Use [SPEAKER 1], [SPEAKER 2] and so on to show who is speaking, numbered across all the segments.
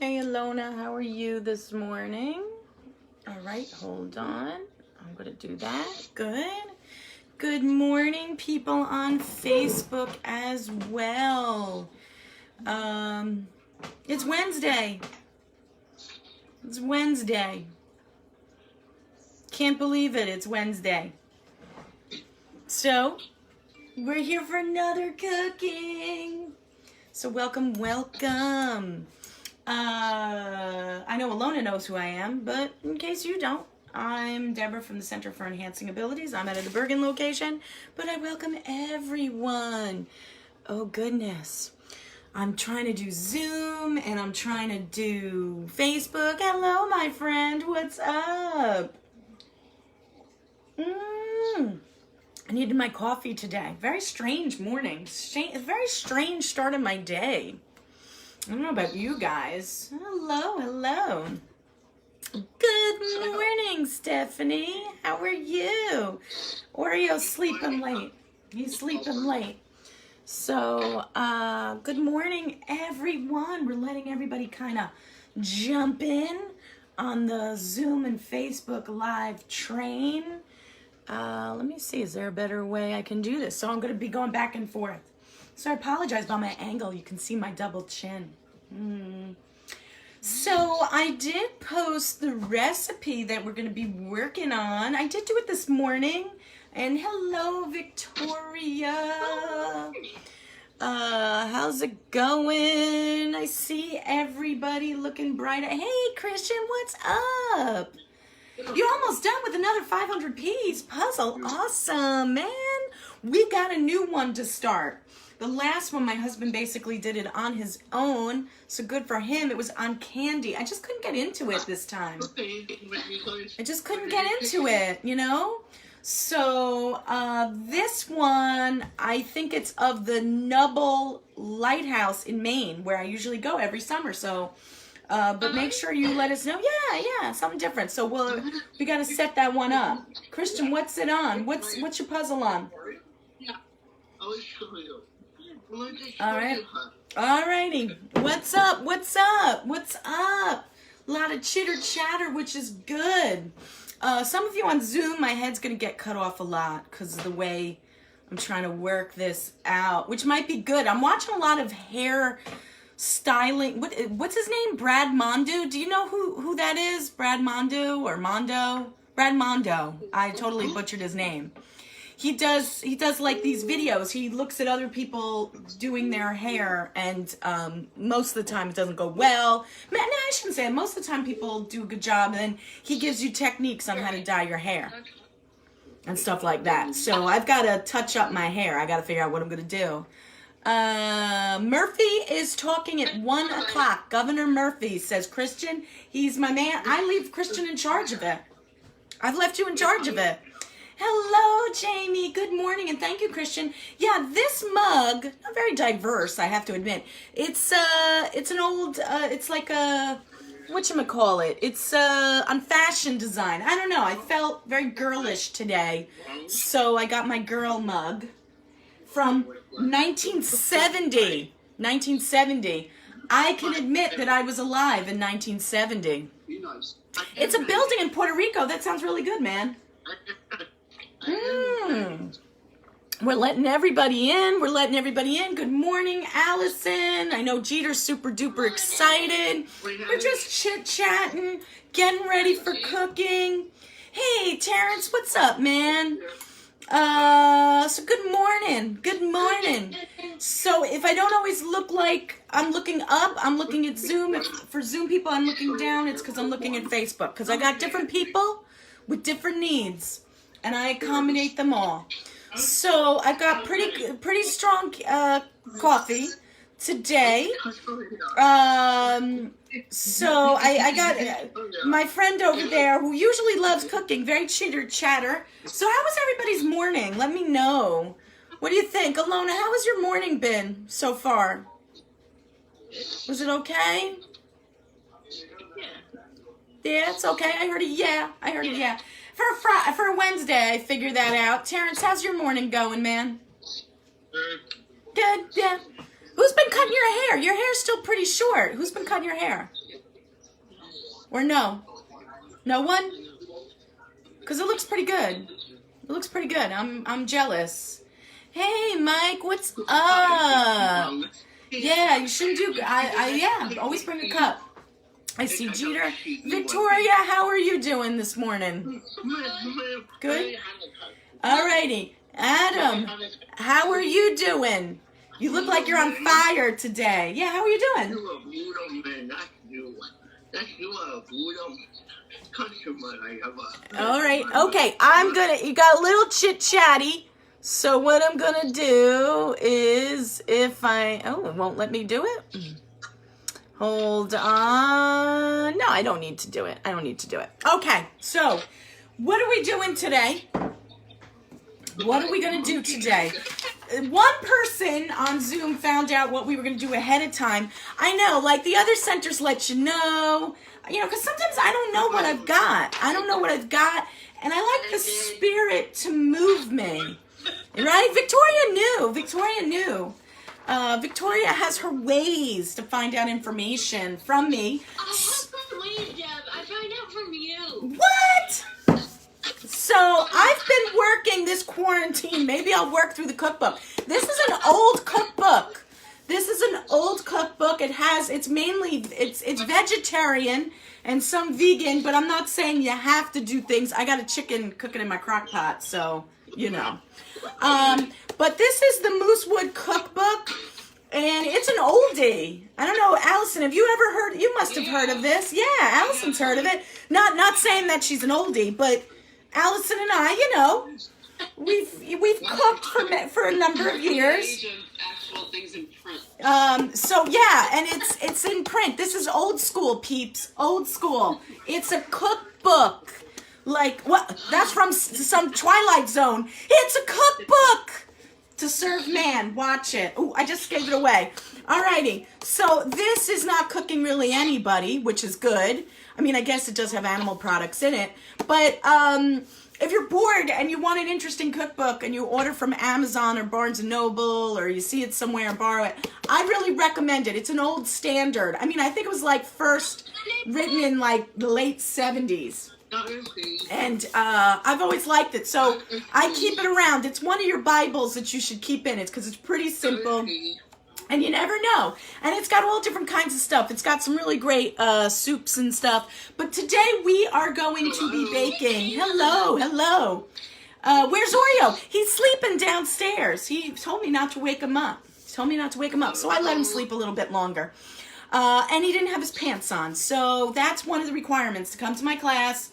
[SPEAKER 1] Hey, Alona, how are you this morning? All right, hold on. I'm going to do that. Good. Good morning, people on Facebook as well. It's Wednesday. It's Wednesday. Can't believe it. It's Wednesday. So, we're here for another cooking. So welcome. I know Alona knows who I am, but in case you don't, I'm Deborah from the Center for Enhancing Abilities. I'm at the Bergen location, but I welcome everyone. Oh goodness. I'm trying to do Zoom and I'm trying to do Facebook. Hello, my friend. What's up? I needed my coffee today. Very strange morning. Very strange start of my day. I don't know about you guys. Hello. Good morning, Stephanie. How are you? Oreo's sleeping late. He's sleeping late. So, good morning, everyone. We're letting everybody kind of jump in on the Zoom and Facebook live train. Let me see, is there a better way I can do this? So I'm going to be going back and forth. So I apologize about my angle. You can see my double chin. So I did post the recipe that we're going to be working on. I did do it this morning. And hello, Victoria. How's it going? I see everybody looking bright. Hey, Christian, what's up? You're almost done with another 500-piece puzzle. Awesome, man. We got a new one to start. The last one, my husband basically did it on his own, so good for him. It was on candy. I just couldn't get into it this time. I just couldn't get into it, you know? So this one, I think it's of the Nubble Lighthouse in Maine, where I usually go every summer. So, but make sure you let us know. Yeah, something different. So we got to set that one up. Christian, what's it on? What's your puzzle on? All right. Alrighty. What's up? A lot of chitter chatter, which is good. Some of you on Zoom, my head's going to get cut off a lot because of the way I'm trying to work this out, which might be good. I'm watching a lot of hair styling. What's his name? Brad Mondo. Do you know who that is? Brad Mondo or Mondo? Brad Mondo. I totally butchered his name. He does like these videos. He looks at other people doing their hair, and most of the time it doesn't go well. No, I shouldn't say it. Most of the time people do a good job, and then he gives you techniques on how to dye your hair and stuff like that. So I've got to touch up my hair. I got to figure out what I'm going to do. Murphy is talking at 1 o'clock. Governor Murphy says, Christian, he's my man. I leave Christian in charge of it. I've left you in charge of it. Hello, Jamie. Good morning, and thank you, Christian. Yeah, this mug, not very diverse, I have to admit. It's an old, it's like a, whatchamacallit? It's on fashion design. I don't know. I felt very girlish today, so I got my girl mug from 1970. 1970. I can admit that I was alive in 1970. It's a building in Puerto Rico. That sounds really good, man. We're letting everybody in. Good morning, Allison. I know Jeter's super duper excited. We're just chit-chatting, getting ready for cooking. Hey, Terrence, what's up, man? So good morning. So if I don't always look like I'm looking up, I'm looking at Zoom. For Zoom people, I'm looking down. It's because I'm looking at Facebook. Because I got different people with different needs, and I accommodate them all. So I've got pretty strong coffee today. So I got my friend over there who usually loves cooking, very chitter chatter. So how was everybody's morning? Let me know. What do you think? Alona, how has your morning been so far? Was it okay? Yeah, it's okay. I heard a yeah. For a Wednesday, I figured that out. Terrence, how's your morning going, man? Good, yeah. Who's been cutting your hair? Your hair's still pretty short. Who's been cutting your hair? Or no? No one? Because it looks pretty good. It looks pretty good. I'm jealous. Hey, Mike, what's up? Yeah, you shouldn't do... yeah, always bring a cup. I see Jeter. Victoria, how are you doing this morning? Good? Alrighty. Adam, how are you doing? You look like you're on fire today. Yeah, how are you doing? Alright, okay. You got a little chit-chatty. So what I'm gonna do is it won't let me do it. Hold on. No, I don't need to do it. Okay, so what are we doing today? What are we going to do today? One person on Zoom found out what we were going to do ahead of time. I know, like the other centers let you know, because sometimes I don't know what I've got. And I like the spirit to move me. Right? Victoria knew. Victoria has her ways to find out information from me.
[SPEAKER 2] I have my ways, Deb. I find out from you.
[SPEAKER 1] What? So I've been working this quarantine. Maybe I'll work through the cookbook. This is an old cookbook. It's vegetarian and some vegan, but I'm not saying you have to do things. I got a chicken cooking in my crock pot, so you know. But this is the Moosewood cookbook, and it's an oldie. I don't know, Allison, have you ever heard? You must have heard of this. Yeah, Allison's heard of it. Not saying that she's an oldie, but Allison and I, we've cooked for a number of years. So yeah, and it's in print. This is old school, peeps. Old school. It's a cookbook. Like what? That's from some Twilight Zone. It's a cookbook to serve man. Watch it. Ooh, I just gave it away. Alrighty. So this is not cooking really anybody, which is good. I mean, I guess it does have animal products in it. But if you're bored and you want an interesting cookbook and you order from Amazon or Barnes & Noble or you see it somewhere and borrow it, I really recommend it. It's an old standard. I mean, I think it was like first written in like the late 70s. And I've always liked it. So I keep it around. It's one of your Bibles that you should keep in it because it's pretty simple. And you never know. And it's got all different kinds of stuff. It's got some really great soups and stuff. But today we are going to be baking. Hello. Where's Oreo? He's sleeping downstairs. He told me not to wake him up. So I let him sleep a little bit longer. And he didn't have his pants on. So that's one of the requirements to come to my class.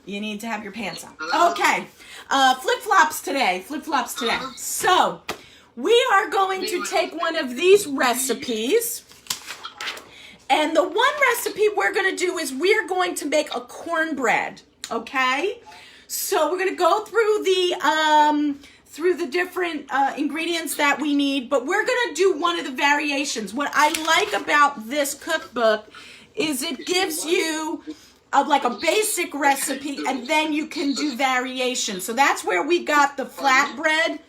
[SPEAKER 1] You need to have your pants on. Okay. Flip-flops today. So we are going to take one of these recipes. And the one recipe we're going to do is we're going to make a cornbread. Okay? So we're going to go through the different ingredients that we need, but we're going to do one of the variations. What I like about this cookbook is it gives you like a basic recipe, and then you can do variations. So that's where we got the flatbread,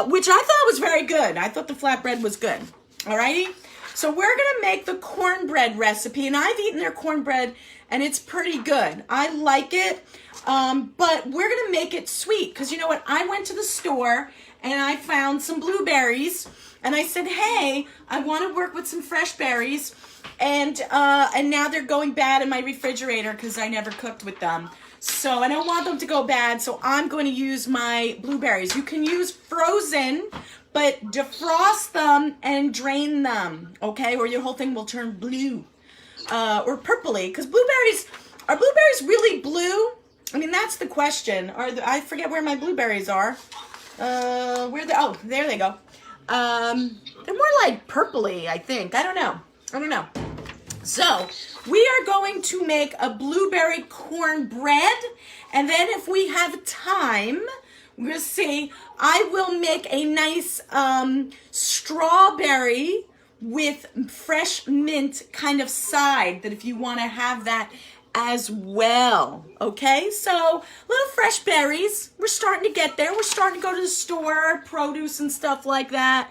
[SPEAKER 1] which I thought was very good. I thought the flatbread was good. Alrighty? So we're going to make the cornbread recipe, and I've eaten their cornbread, and it's pretty good. I like it, but we're going to make it sweet, because you know what? I went to the store, and I found some blueberries, and I said, hey, I want to work with some fresh berries, and now they're going bad in my refrigerator because I never cooked with them. So I don't want them to go bad, so I'm going to use my blueberries. You can use frozen, but defrost them and drain them, okay? Or your whole thing will turn blue or purpley. Because are blueberries really blue? I mean, that's the question. I forget where my blueberries are. Oh, there they go. They're more like purpley, I think. I don't know. So we are going to make a blueberry cornbread, and then if we have time, we're going to see, I will make a nice strawberry with fresh mint kind of side, that if you want to have that as well. Okay, so little fresh berries. We're starting to get there. We're starting to go to the store, produce and stuff like that.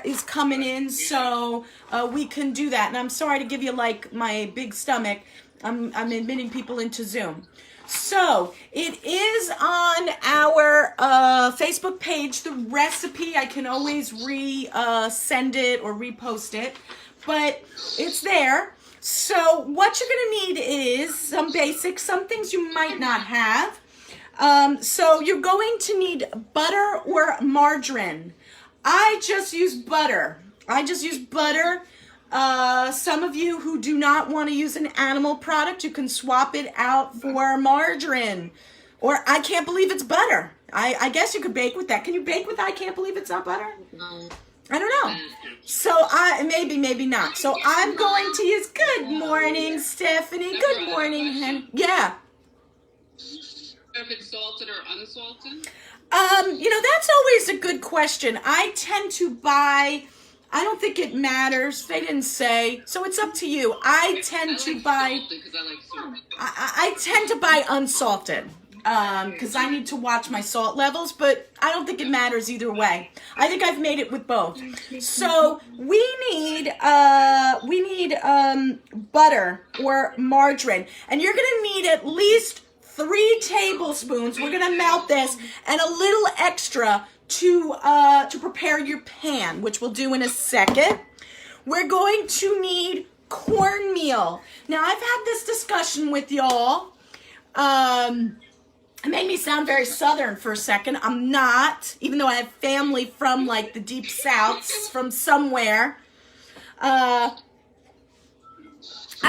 [SPEAKER 1] is coming in, so we can do that. And I'm sorry to give you like my big stomach. I'm admitting people into Zoom. So it is on our Facebook page, the recipe. I can always send it or repost it, but it's there. So what you're going to need is some basics, some things you might not have. So you're going to need butter or margarine. I just use butter. Some of you who do not want to use an animal product, you can swap it out for margarine. Or I can't believe it's butter. I guess you could bake with that. Can you bake with I can't believe it's not butter?
[SPEAKER 2] No.
[SPEAKER 1] I don't know. So maybe not. So I'm going to use, good morning, Stephanie. Good morning, Hen. Yeah.
[SPEAKER 3] If it's salted or unsalted?
[SPEAKER 1] That's always a good question. I tend to buy, I don't think it matters. They didn't say. So it's up to you. I tend to buy unsalted. Because I need to watch my salt levels, but I don't think it matters either way. I think I've made it with both. So we need butter or margarine, and you're gonna need at least 3 tablespoons. We're gonna melt this, and a little extra to prepare your pan, which we'll do in a second. We're going to need cornmeal. Now I've had this discussion with y'all. It made me sound very Southern for a second. I'm not, even though I have family from like the deep South, from somewhere. I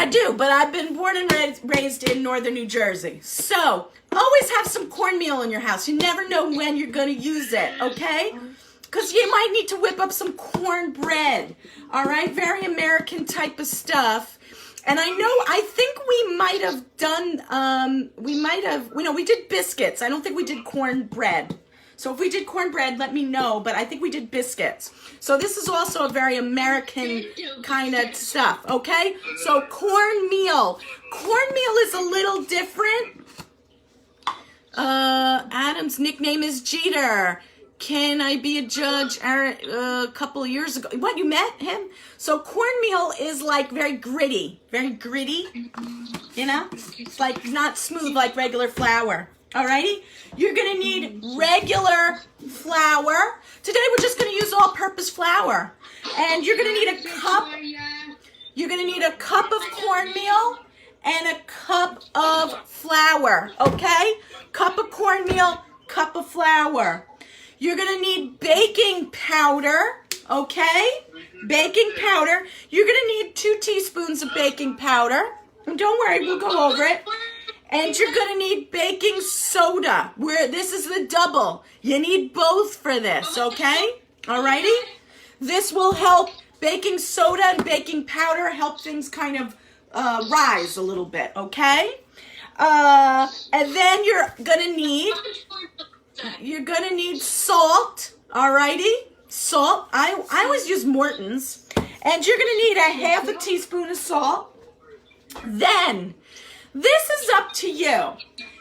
[SPEAKER 1] do, but I've been born and raised in northern New Jersey. So, always have some cornmeal in your house. You never know when you're going to use it, okay? Because you might need to whip up some cornbread, all right? Very American type of stuff. And I think we might have done, we did biscuits. I don't think we did cornbread. So if we did cornbread, let me know, but I think we did biscuits. So this is also a very American kind of stuff, okay? So cornmeal. Cornmeal is a little different. Adam's nickname is Jeter. Can I be a judge? A couple of years ago. What, you met him? So cornmeal is like very gritty, you know? It's like not smooth like regular flour. Alrighty? You're gonna need regular flour. Today we're just gonna use all-purpose flour. And you're gonna need a cup. You're gonna need a cup of cornmeal and a cup of flour. Okay? Cup of cornmeal, cup of flour. You're going to need baking powder, okay? Baking powder. You're going to need 2 teaspoons of baking powder. And don't worry, we'll go over it. And you're going to need baking soda. This is the double. You need both for this, okay? Alrighty? This will help. Baking soda and baking powder help things kind of rise a little bit, okay? And then you're going to need salt, alrighty? Salt. I always use Morton's. And you're going to need a half a teaspoon of salt. Then, this is up to you.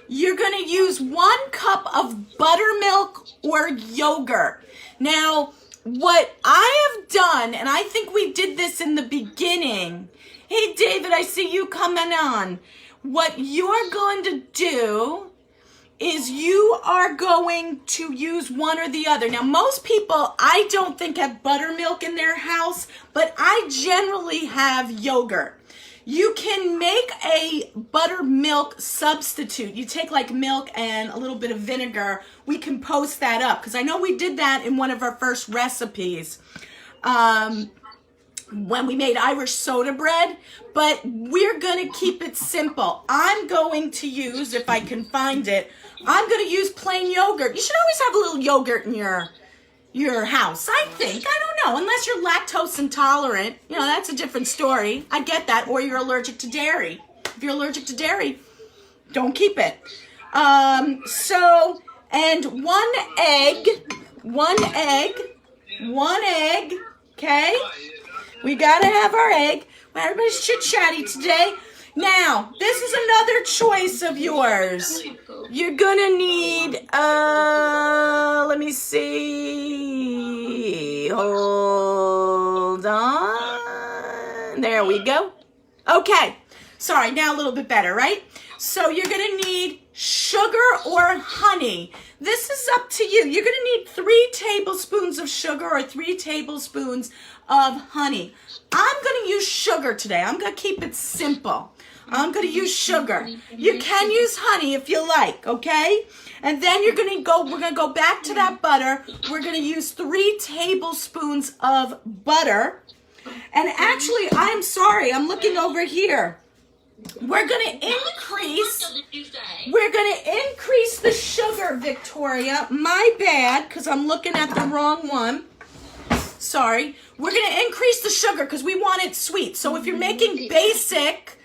[SPEAKER 1] You're going to use 1 cup of buttermilk or yogurt. Now, what I have done, and I think we did this in the beginning. Hey, David, I see you coming on. What you're going to do is you are going to use one or the other. Now, most people, I don't think, have buttermilk in their house, but I generally have yogurt. You can make a buttermilk substitute. You take like milk and a little bit of vinegar. We can post that up because I know we did that in one of our first recipes when we made Irish soda bread, but we're going to keep it simple. I'm going to use, if I can find it, I'm going to use plain yogurt. You should always have a little yogurt in your house, I think. I don't know, unless you're lactose intolerant. You know, that's a different story. I get that. Or you're allergic to dairy. If you're allergic to dairy, don't keep it. And 1 egg, okay? We got to have our egg. Well, everybody's chit-chatty today. Now, this is another choice of yours. You're gonna need, let me see. Hold on. There we go. Okay. Sorry, now a little bit better, right? So you're gonna need sugar or honey. This is up to you. You're gonna need 3 tablespoons of sugar or 3 tablespoons of honey. I'm gonna use sugar today. I'm gonna keep it simple. I'm gonna use sugar. You can use honey if you like, okay? And then we're gonna go back to that butter. We're gonna use 3 tablespoons of butter. And actually, I'm sorry, I'm looking over here. We're gonna increase the sugar, Victoria. My bad, because I'm looking at the wrong one. Sorry. We're gonna increase the sugar because we want it sweet. So if you're making basic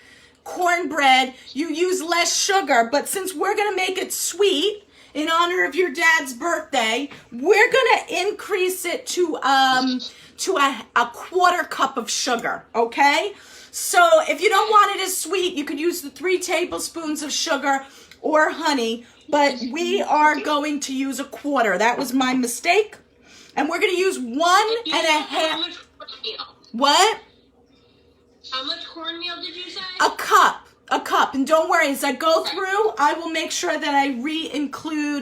[SPEAKER 1] cornbread, you use less sugar. But since we're gonna make it sweet in honor of your dad's birthday, we're gonna increase it to a 1/4 cup of sugar, okay? So if you don't want it as sweet, you could use the 3 tablespoons of sugar or honey, but we are going to use 1/4. That was my mistake. And we're going to use 1.5. What?
[SPEAKER 2] How much cornmeal did you say?
[SPEAKER 1] A cup. And don't worry, as I go through, I will make sure that I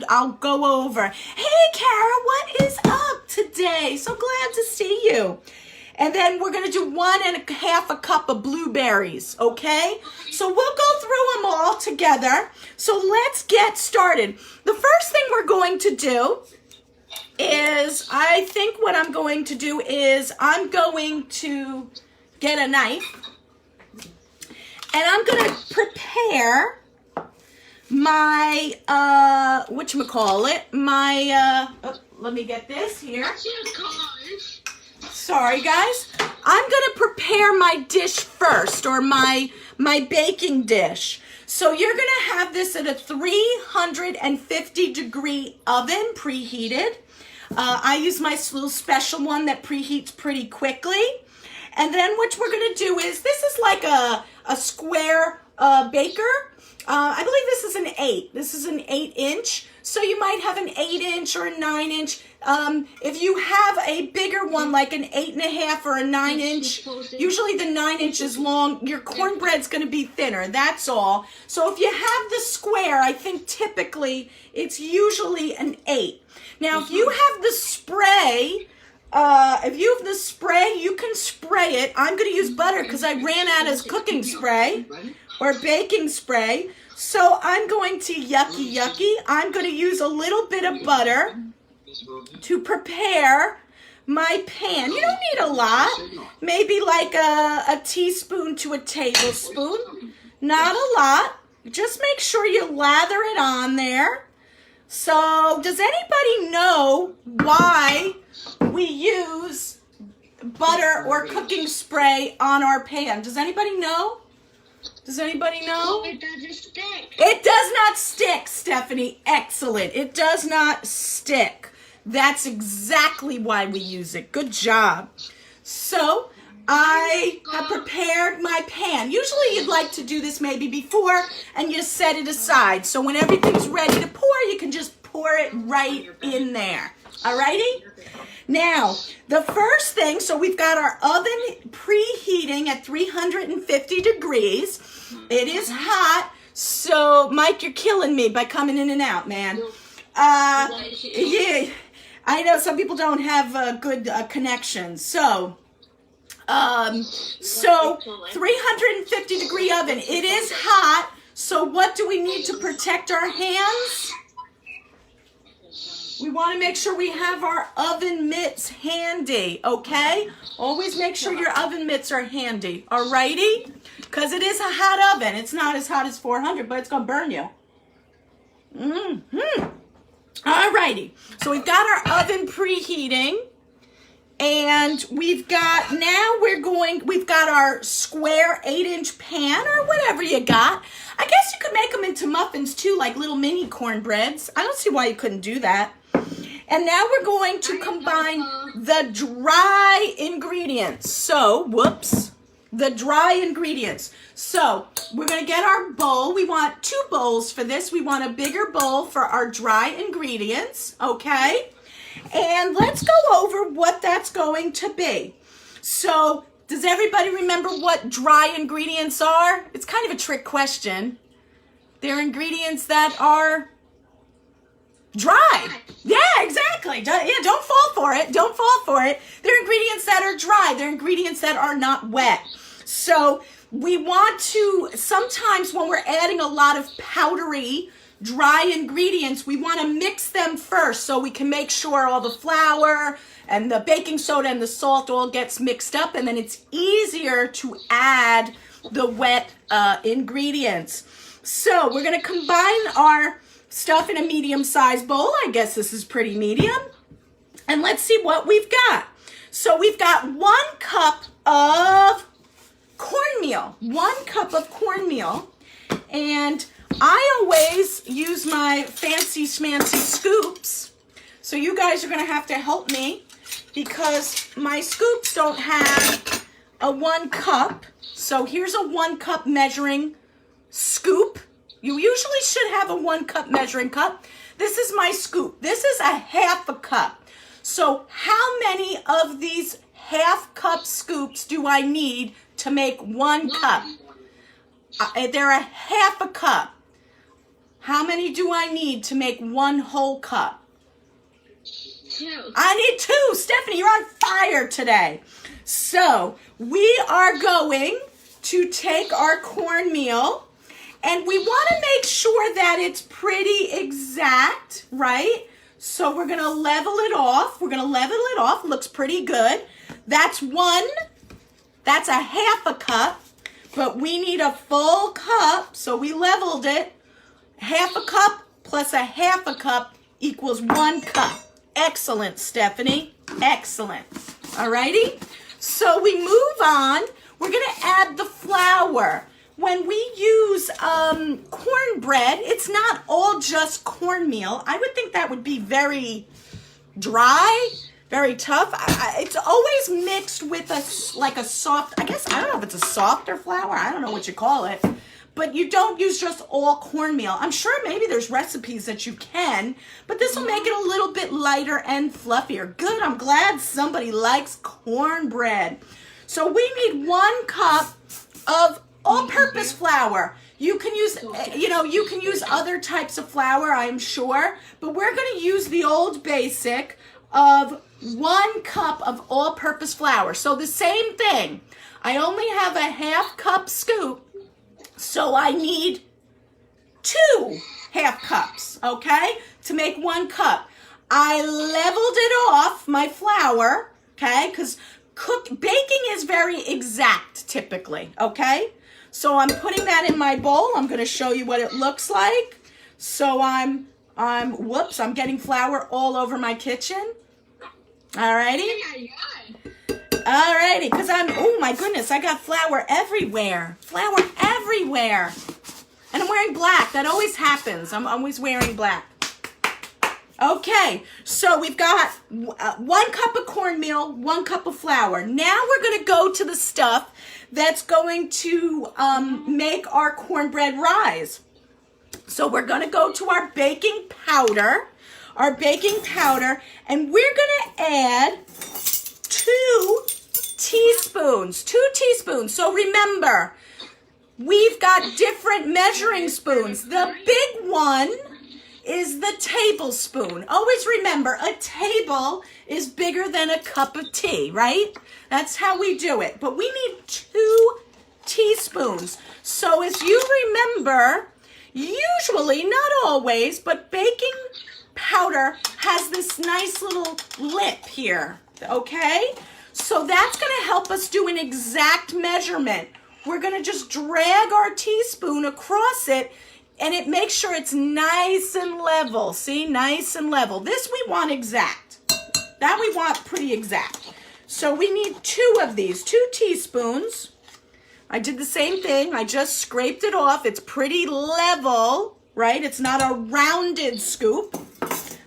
[SPEAKER 1] I'll go over. Hey, Kara, what is up today? So glad to see you. And then we're going to do 1.5 cup of blueberries, okay? So we'll go through them all together. So let's get started. The first thing we're going to do is, I think what I'm going to do is I'm going to get a knife. And I'm going to prepare my, let me get this here. Sorry, guys. I'm going to prepare my dish first, or my baking dish. So you're going to have this at a 350 degree oven, preheated. I use my little special one that preheats pretty quickly. And then what we're going to do is, this is like a square baker. I believe this is an 8. This is an 8-inch. So you might have an 8-inch or a 9-inch. If you have a bigger one, like an 8.5 or a 9-inch, usually the 9-inch is long, your cornbread's going to be thinner. That's all. So if you have the square, I think typically it's usually an 8. Now, if you have the spray, you can spray it. I'm going to use butter because I ran out of cooking spray or baking spray. So I'm going to yucky. I'm going to use a little bit of butter to prepare my pan. You don't need a lot. Maybe like a teaspoon to a tablespoon. Not a lot. Just make sure you lather it on there. So does anybody know why we use butter or cooking spray on our pan? Does anybody know? Does anybody know?
[SPEAKER 2] It doesn't stick.
[SPEAKER 1] It does not stick, Stephanie. Excellent. It does not stick. That's exactly why we use it. Good job. So I have prepared my pan. Usually you'd like to do this maybe before and you set it aside. So when everything's ready to pour, you can just pour it right in there. Alrighty? Now, the first thing, so we've got our oven preheating at 350 degrees. It is hot. So, Mike, you're killing me by coming in and out, man. Yeah, I know some people don't have good connections. So 350 degree oven. It is hot. So what do we need to protect our hands? We want to make sure we have our oven mitts handy, okay? Always make sure your oven mitts are handy, alrighty? Because it is a hot oven. It's not as hot as 400, but it's going to burn you. Alrighty. So we've got our oven preheating. And we've got our square 8-inch pan or whatever you got. I guess you could make them into muffins too, like little mini cornbreads. I don't see why you couldn't do that. And now we're going to combine the dry ingredients. So, whoops. the dry ingredients. So we're going to get our bowl. We want 2 bowls for this. We want a bigger bowl for our dry ingredients, okay? And let's go over what that's going to be. So does everybody remember what dry ingredients are? It's kind of a trick question. They're ingredients that are dry. Yeah, exactly. Don't fall for it. Don't fall for it. They're ingredients that are dry. They're ingredients that are not wet. So we want to, sometimes when we're adding a lot of powdery, dry ingredients, we want to mix them first so we can make sure all the flour and the baking soda and the salt all gets mixed up, and then it's easier to add the wet ingredients. So we're going to combine our stuff in a medium-sized bowl. I guess this is pretty medium. And let's see what we've got. So we've got 1 cup of cornmeal. 1 cup of cornmeal. And I always use my fancy schmancy scoops. So you guys are going to have to help me because my scoops don't have a 1 cup. So here's a 1 cup measuring scoop. You usually should have a 1 cup measuring cup. This is my scoop. This is a 1/2 cup. So how many of these 1/2 cup scoops do I need to make 1 cup? They're a 1/2 cup. How many do I need to make 1 whole cup?
[SPEAKER 2] 2.
[SPEAKER 1] I need 2. Stephanie, you're on fire today. So we are going to take our cornmeal. And we want to make sure that it's pretty exact, right? So we're going to level it off. We're going to level it off. Looks pretty good. That's 1. That's a 1/2 cup. But we need a full cup. So we leveled it. 1/2 cup plus a 1/2 cup equals 1 cup. Excellent, Stephanie. Excellent. Alrighty. So we move on. We're going to add the flour. When we use cornbread, it's not all just cornmeal. I would think that would be very dry, very tough. It's always mixed with a soft, I guess, I don't know if it's a softer flour. I don't know what you call it. But you don't use just all cornmeal. I'm sure maybe there's recipes that you can, but this will make it a little bit lighter and fluffier. Good, I'm glad somebody likes cornbread. So we need 1 cup of all-purpose flour. You can use, you can use other types of flour, I'm sure, but we're going to use the old basic of 1 cup of all-purpose flour. So the same thing. I only have a 1/2 cup scoop, so I need 2 1/2 cups, okay, to make 1 cup. I leveled it off, my flour, okay, because baking is very exact typically, okay? So I'm putting that in my bowl. I'm going to show you what it looks like. So I'm getting flour all over my kitchen. Alrighty? Alrighty, because oh my goodness, I got flour everywhere. Flour everywhere. And I'm wearing black. That always happens. I'm always wearing black. Okay, so we've got 1 cup of cornmeal, 1 cup of flour. Now we're going to go to the stuff that's going to make our cornbread rise. So we're going to go to our baking powder, and we're going to add 2 teaspoons. 2 teaspoons. So remember, we've got different measuring spoons. The big one is the tablespoon. Always remember, a table is bigger than a cup of tea, right? That's how we do it. But we need 2 teaspoons. So as you remember, usually, not always, but baking powder has this nice little lip here, okay? So that's going to help us do an exact measurement. We're going to just drag our teaspoon across it, and it makes sure it's nice and level. See, nice and level. This we want exact. That we want pretty exact. So we need 2 of these, 2 teaspoons. I did the same thing. I just scraped it off. It's pretty level, right? It's not a rounded scoop.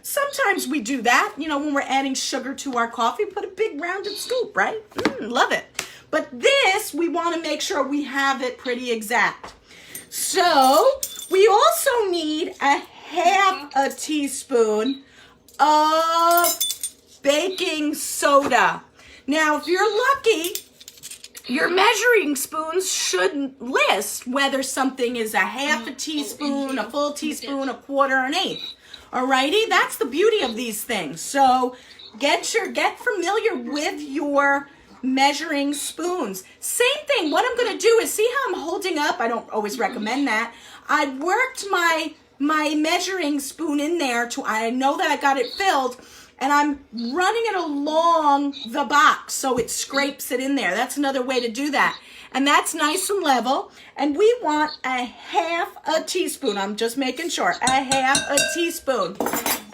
[SPEAKER 1] Sometimes we do that, when we're adding sugar to our coffee, put a big rounded scoop, right? Love it. But this, we want to make sure we have it pretty exact. So we also need a half a teaspoon of baking soda. Now, if you're lucky, your measuring spoons should list whether something is a half a teaspoon, a full teaspoon, a quarter, an eighth. Alrighty, that's the beauty of these things. So get familiar with your measuring spoons. Same thing, what I'm gonna do is, see how I'm holding up? I don't always recommend that. I worked my measuring spoon in there to, I know that I got it filled, and I'm running it along the box so it scrapes it in there. That's another way to do that. And that's nice and level. And we want a half a teaspoon. I'm just making sure, a half a teaspoon.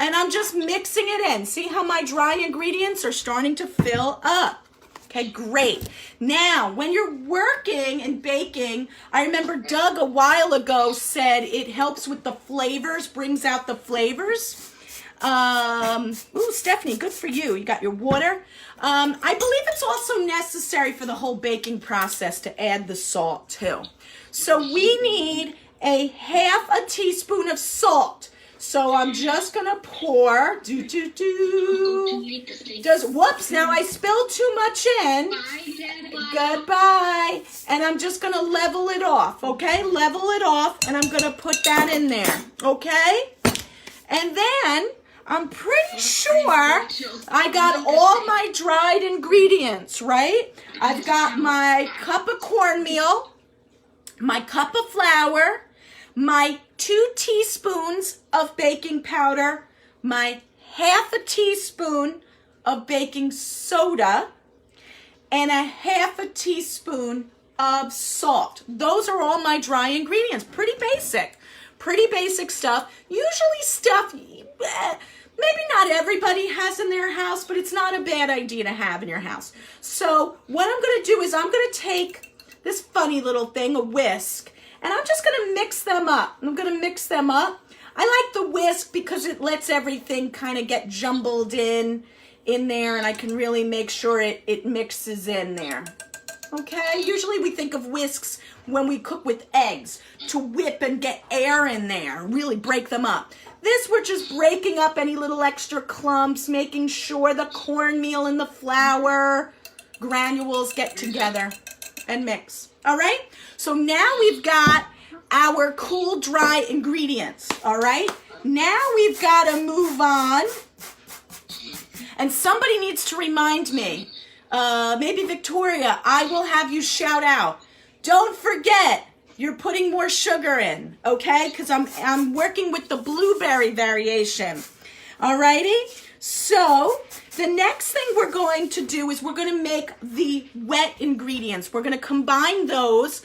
[SPEAKER 1] And I'm just mixing it in. See how my dry ingredients are starting to fill up? Okay, great. Now, when you're working and baking, I remember Doug a while ago said it helps with the flavors, brings out the flavors. Ooh, Stephanie, good for you. You got your water. I believe it's also necessary for the whole baking process to add the salt too. So we need a half a teaspoon of salt. So I'm just gonna pour, whoops, now I spilled too much in. Goodbye. And I'm just gonna level it off, okay? Level it off, and I'm gonna put that in there, okay? And then, I'm pretty sure I got all my dried ingredients, right? I've got my cup of cornmeal, my cup of flour, my 2 teaspoons of baking powder, my half a teaspoon of baking soda, and a half a teaspoon of salt. Those are all my dry ingredients. Pretty basic stuff. Usually stuff, maybe not everybody has in their house, but it's not a bad idea to have in your house. So what I'm going to do is I'm going to take this funny little thing, a whisk, and I'm just going to mix them up. I'm going to mix them up. I like the whisk because it lets everything kind of get jumbled in there, and I can really make sure it mixes in there. Okay, usually we think of whisks when we cook with eggs to whip and get air in there, really break them up. This, we're just breaking up any little extra clumps, making sure the cornmeal and the flour granules get together and mix. All right, so now we've got our cool, dry ingredients. All right, now we've got to move on. And somebody needs to remind me, maybe Victoria, I will have you shout out. Don't forget, you're putting more sugar in, okay? Because I'm working with the blueberry variation. Alrighty? So, the next thing we're going to do is we're going to make the wet ingredients. We're going to combine those.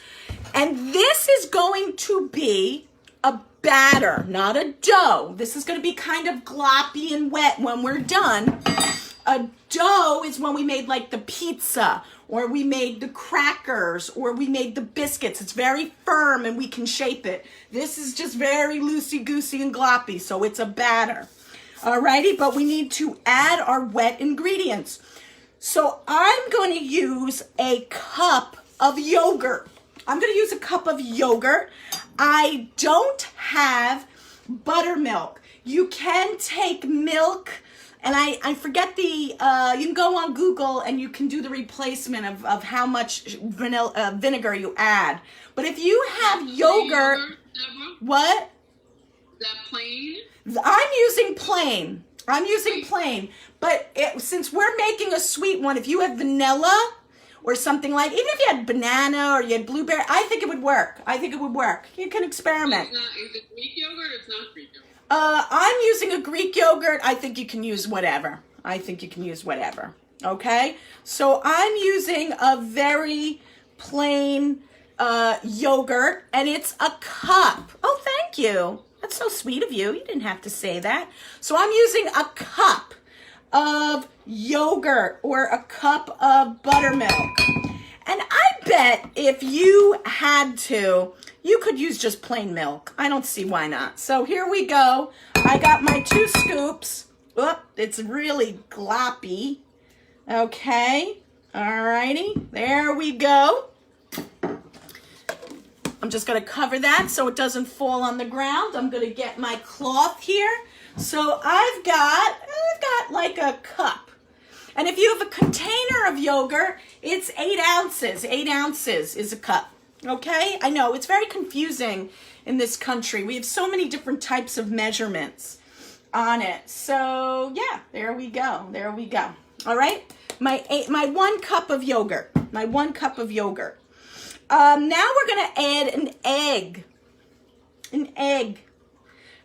[SPEAKER 1] And this is going to be a batter, not a dough. This is going to be kind of gloppy and wet when we're done. A dough is when we made like the pizza, or we made the crackers, or we made the biscuits. It's very firm and we can shape it. This is just very loosey-goosey and gloppy, so it's a batter. Alrighty, but we need to add our wet ingredients. So I'm going to use a cup of yogurt. I'm going to use a cup of yogurt. I don't have buttermilk. You can take milk, and I forget you can go on Google and you can do the replacement of how much vinegar you add. But if you have yogurt, what?
[SPEAKER 3] Is that plain?
[SPEAKER 1] I'm using plain. But since we're making a sweet one, if you have vanilla or something like, even if you had banana or you had blueberry, I think it would work. You can experiment.
[SPEAKER 3] Is it Greek yogurt or it's not Greek yogurt?
[SPEAKER 1] I'm using a Greek yogurt. I think you can use whatever. Okay? So I'm using a very plain yogurt, and it's a cup. Oh, thank you. That's so sweet of you. You didn't have to say that. So I'm using a cup of yogurt or a cup of buttermilk. And I bet if you had to, you could use just plain milk. I don't see why not. So here we go. I got my 2 scoops. Oop, it's really gloppy. Okay. All righty, there we go. I'm just gonna cover that so it doesn't fall on the ground. I'm gonna get my cloth here. So I've got like a cup. And if you have a container of yogurt, it's 8 ounces. 8 ounces is a cup, okay? I know, it's very confusing in this country. We have so many different types of measurements on it. So yeah, there we go, there we go. All right, my 1 cup of yogurt, my 1 cup of yogurt. Now we're gonna add an egg,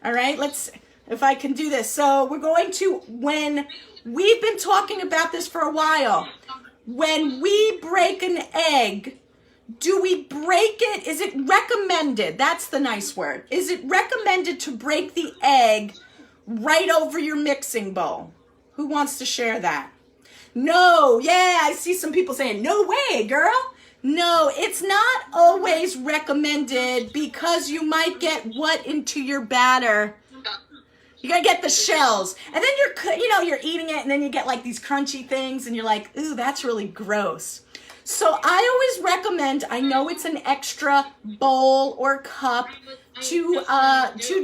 [SPEAKER 1] all right? Let's, if I can do this. So we're going to, when we've been talking about this for a while, when we break an egg, do we break it? Is it recommended? That's the nice word. Is it recommended to break the egg right over your mixing bowl? Who wants to share that? No, yeah, I see some people saying, no way, girl. No, it's not always recommended because you might get what into your batter? You gotta get the shells. And then you're eating it and then you get like these crunchy things and you're like, ooh, that's really gross. So I always recommend, I know it's an extra bowl or cup to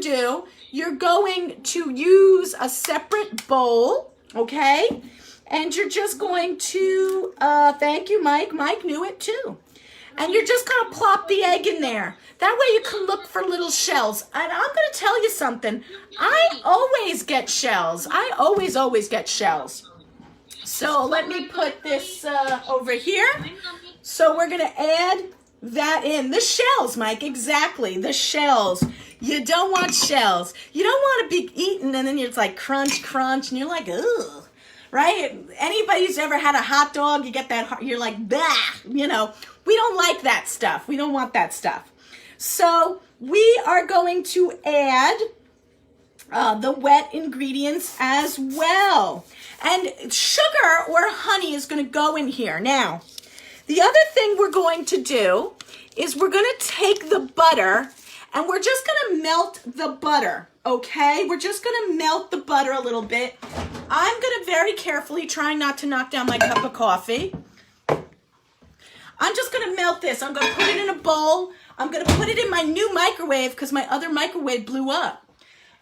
[SPEAKER 1] do. You're going to use a separate bowl, okay? And you're just going to, thank you, Mike. Mike knew it too. And you're just gonna plop the egg in there. That way you can look for little shells. And I'm gonna tell you something. I always get shells. I always get shells. So let me put this over here. So we're gonna add that in. The shells, Mike, exactly, the shells. You don't want shells. You don't want to be eaten and then it's like crunch, crunch, and you're like, ugh, right? Anybody who's ever had a hot dog, you get that, you're like, bah, you know. We don't like that stuff. We don't want that stuff. So we are going to add the wet ingredients as well. And sugar or honey is going to go in here. Now, the other thing we're going to do is we're going to take the butter and we're just going to melt the butter, okay? We're just going to melt the butter a little bit. I'm going to very carefully, trying not to knock down my cup of coffee. I'm just going to melt this. I'm going to put it in a bowl. I'm going to put it in my new microwave because my other microwave blew up.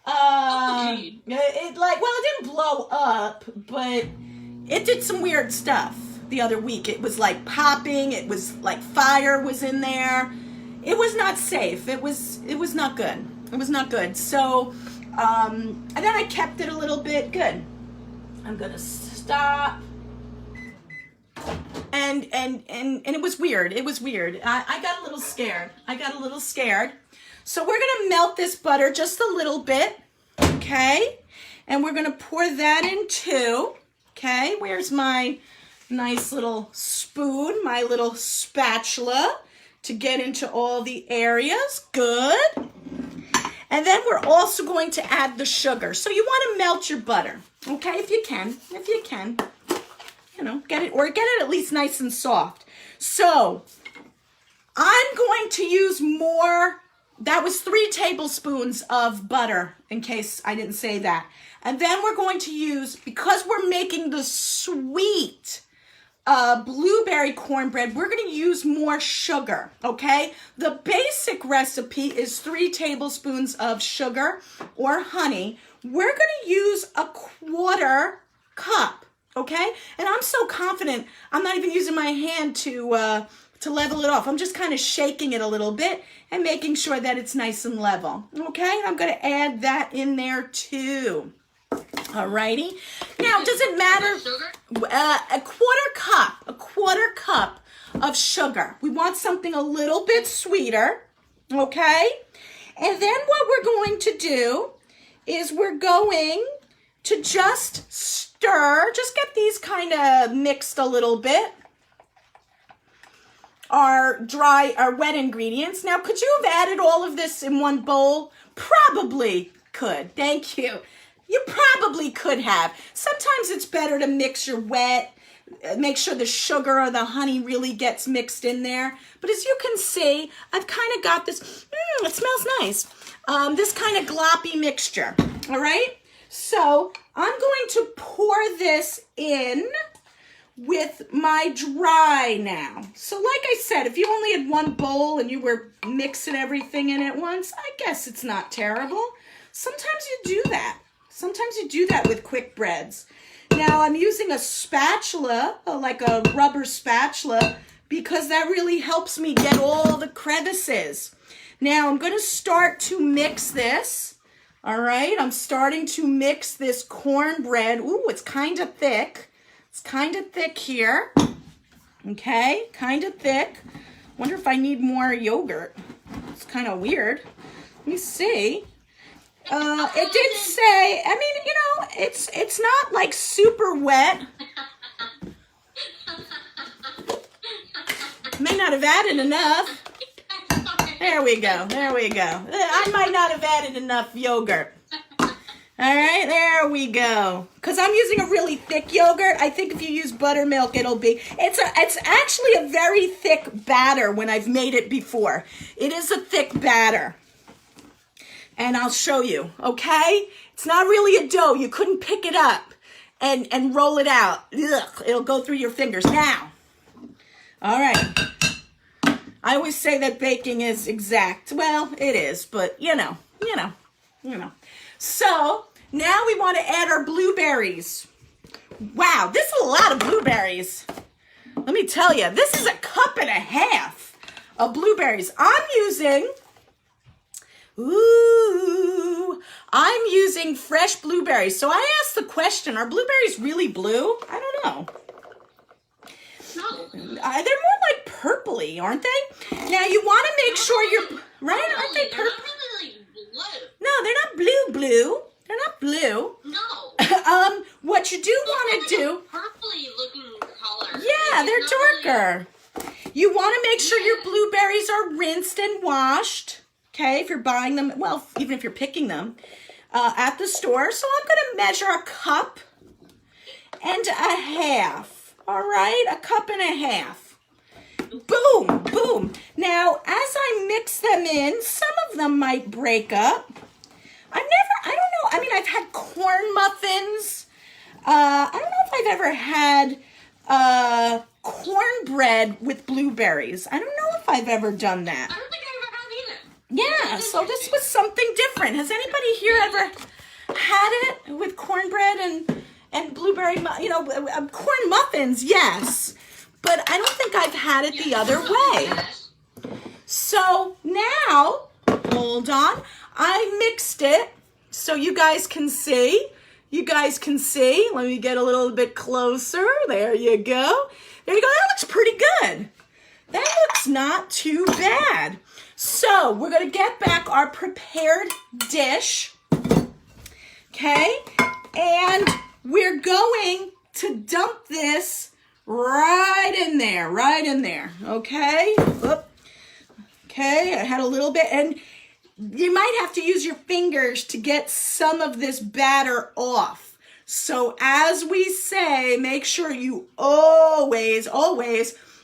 [SPEAKER 1] It didn't blow up, but it did some weird stuff the other week. It was like popping. It was like fire was in there. It was not safe. It was not good. It was not good. So, and then I kept it a little bit good. I'm going to stop. And it was weird. It was weird. I got a little scared. So we're going to melt this butter just a little bit, okay? And we're going to pour that in too, okay? Where's my nice little spoon, my little spatula to get into all the areas? Good. And then we're also going to add the sugar. So you want to melt your butter, okay? If you can. You know, get it at least nice and soft. So I'm going to use more. That was 3 tablespoons of butter, in case I didn't say that. And then we're going to use, because we're making the sweet blueberry cornbread, we're going to use more sugar, okay? The basic recipe is 3 tablespoons of sugar or honey. We're going to use a 1/4 cup. Okay, and I'm so confident, I'm not even using my hand to level it off. I'm just kind of shaking it a little bit and making sure that it's nice and level. Okay, I'm going to add that in there too. Alrighty. Now, does it matter? A 1/4 cup of sugar. We want something a little bit sweeter. Okay, and then what we're going to do is we're going to just stir, just get these kind of mixed a little bit. Our wet ingredients. Now, could you have added all of this in one bowl? Probably could. Thank you. You probably could have. Sometimes it's better to mix your wet, make sure the sugar or the honey really gets mixed in there. But as you can see, I've kind of got this, it smells nice, this kind of gloppy mixture, all right? So I'm going to pour this in with my dry now. So like I said, if you only had one bowl and you were mixing everything in at once, I guess it's not terrible. Sometimes you do that. Sometimes you do that with quick breads. Now I'm using a spatula, like a rubber spatula, because that really helps me get all the crevices. Now I'm going to start to mix this. All right, I'm starting to mix this cornbread. Ooh, it's kind of thick. It's kind of thick here. Okay, kind of thick. Wonder if I need more yogurt. It's kind of weird. Let me see. It did say, I mean, you know, it's not like super wet. May not have added enough. There we go. There we go. I might not have added enough yogurt. All right, there we go. Because I'm using a really thick yogurt. I think if you use buttermilk, it'll be. It's actually a very thick batter when I've made it before. It is a thick batter. And I'll show you, okay? It's not really a dough. You couldn't pick it up and roll it out. Ugh, it'll go through your fingers. Now, all right. I always say that baking is exact. Well, it is, but you know. So now we want to add our blueberries. Wow, this is a lot of blueberries. Let me tell you, this is 1.5 cups of blueberries. I'm using fresh blueberries. So I asked the question, are blueberries really blue? I don't know.
[SPEAKER 2] No.
[SPEAKER 1] They're more like purpley, aren't they? Now you want to make sure you're, right? Aren't they
[SPEAKER 2] They're not
[SPEAKER 1] purple?
[SPEAKER 2] really like blue.
[SPEAKER 1] No, they're not blue. They're not blue.
[SPEAKER 2] No.
[SPEAKER 1] What you do want to do,
[SPEAKER 2] Purpley looking color.
[SPEAKER 1] yeah,
[SPEAKER 2] Like,
[SPEAKER 1] they're
[SPEAKER 2] it's not
[SPEAKER 1] darker. You want to make sure your blueberries are rinsed and washed. Okay, if you're buying them, well, even if you're picking them at the store. So I'm going to measure 1.5 cups. All right, 1.5 cups. Boom, boom. Now, as I mix them in, some of them might break up. I don't know. I mean, I've had corn muffins. I don't know if I've ever had cornbread with blueberries. I don't know if I've ever done that.
[SPEAKER 2] I don't think I ever have either.
[SPEAKER 1] Yeah, so this was something different. Has anybody here ever had it with cornbread and blueberry, corn muffins? Yes, but I don't think I've had it the other way. So now, hold on, I mixed it so you guys can see. Let me get a little bit closer. There you go. There you go. That looks pretty good. That looks not too bad. So we're going to get back our prepared dish. Okay. And we're going to dump this right in there. Okay. Oop. Okay. I had a little bit, and you might have to use your fingers to get some of this batter off. So as we say, make sure you always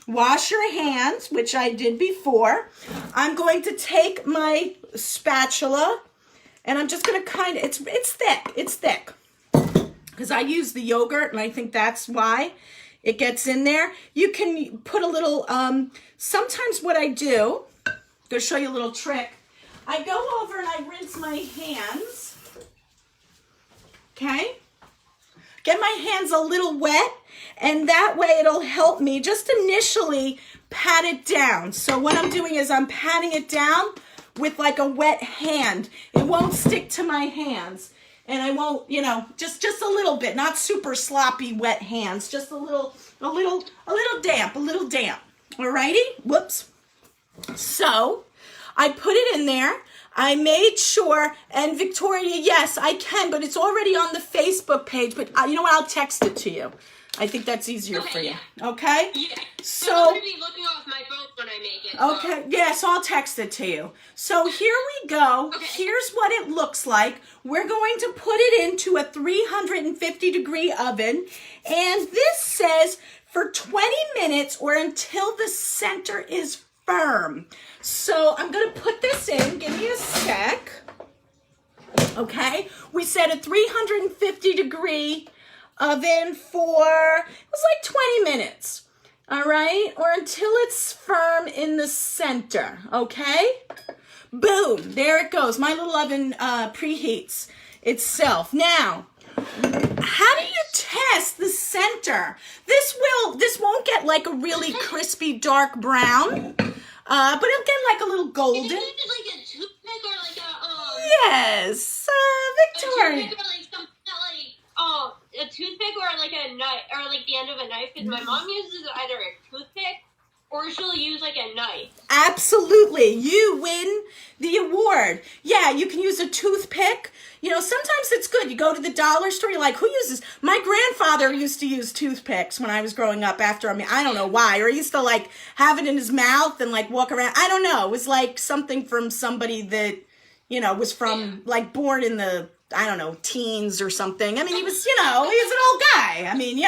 [SPEAKER 1] wash your hands, which I did before. I'm going to take my spatula and I'm just going to it's thick because I use the yogurt and I think that's why it gets in there. You can put a little, sometimes what I do, I'm going to show you a little trick. I go over and I rinse my hands, okay? Get my hands a little wet, and that way it'll help me just initially pat it down. So what I'm doing is I'm patting it down with like a wet hand. It won't stick to my hands, and I won't, just a little bit, not super sloppy wet hands, just a little damp. Alrighty, whoops. So I put it in there. I made sure, and Victoria, yes, I can, but it's already on the Facebook page, but you know what, I'll text it to you. I think that's easier for you, okay?
[SPEAKER 2] Yeah.
[SPEAKER 1] So
[SPEAKER 2] I'm going to be looking off my phone when I make it. So.
[SPEAKER 1] Okay, yeah, so I'll text it to you. So here we go.
[SPEAKER 2] Okay.
[SPEAKER 1] Here's what it looks like. We're going to put it into a 350-degree oven, and this says for 20 minutes or until the center is firm. So I'm going to put this in. Give me a sec. Okay. We set a 350-degree oven for, it was like 20 minutes. All right, or until it's firm in the center, okay? Boom, there it goes. My little oven preheats itself. Now, how do you test the center? This won't get like a really crispy dark brown, but it'll get like a little golden.
[SPEAKER 2] Is it like a toothpick or like a
[SPEAKER 1] Yes, Victoria.
[SPEAKER 2] A toothpick or like something a toothpick or like a knife or like the end of a knife? Because my mom uses either a toothpick or she'll use like a knife.
[SPEAKER 1] Absolutely. You win the award. Yeah, you can use a toothpick. You know, sometimes it's good. You go to the dollar store, you're like, who uses? My grandfather used to use toothpicks when I was growing up after, I don't know why. Or he used to like have it in his mouth and like walk around. I don't know. It was like something from somebody that, you know, was from like born in the, I don't know, teens or something. I mean, he was an old guy. I mean,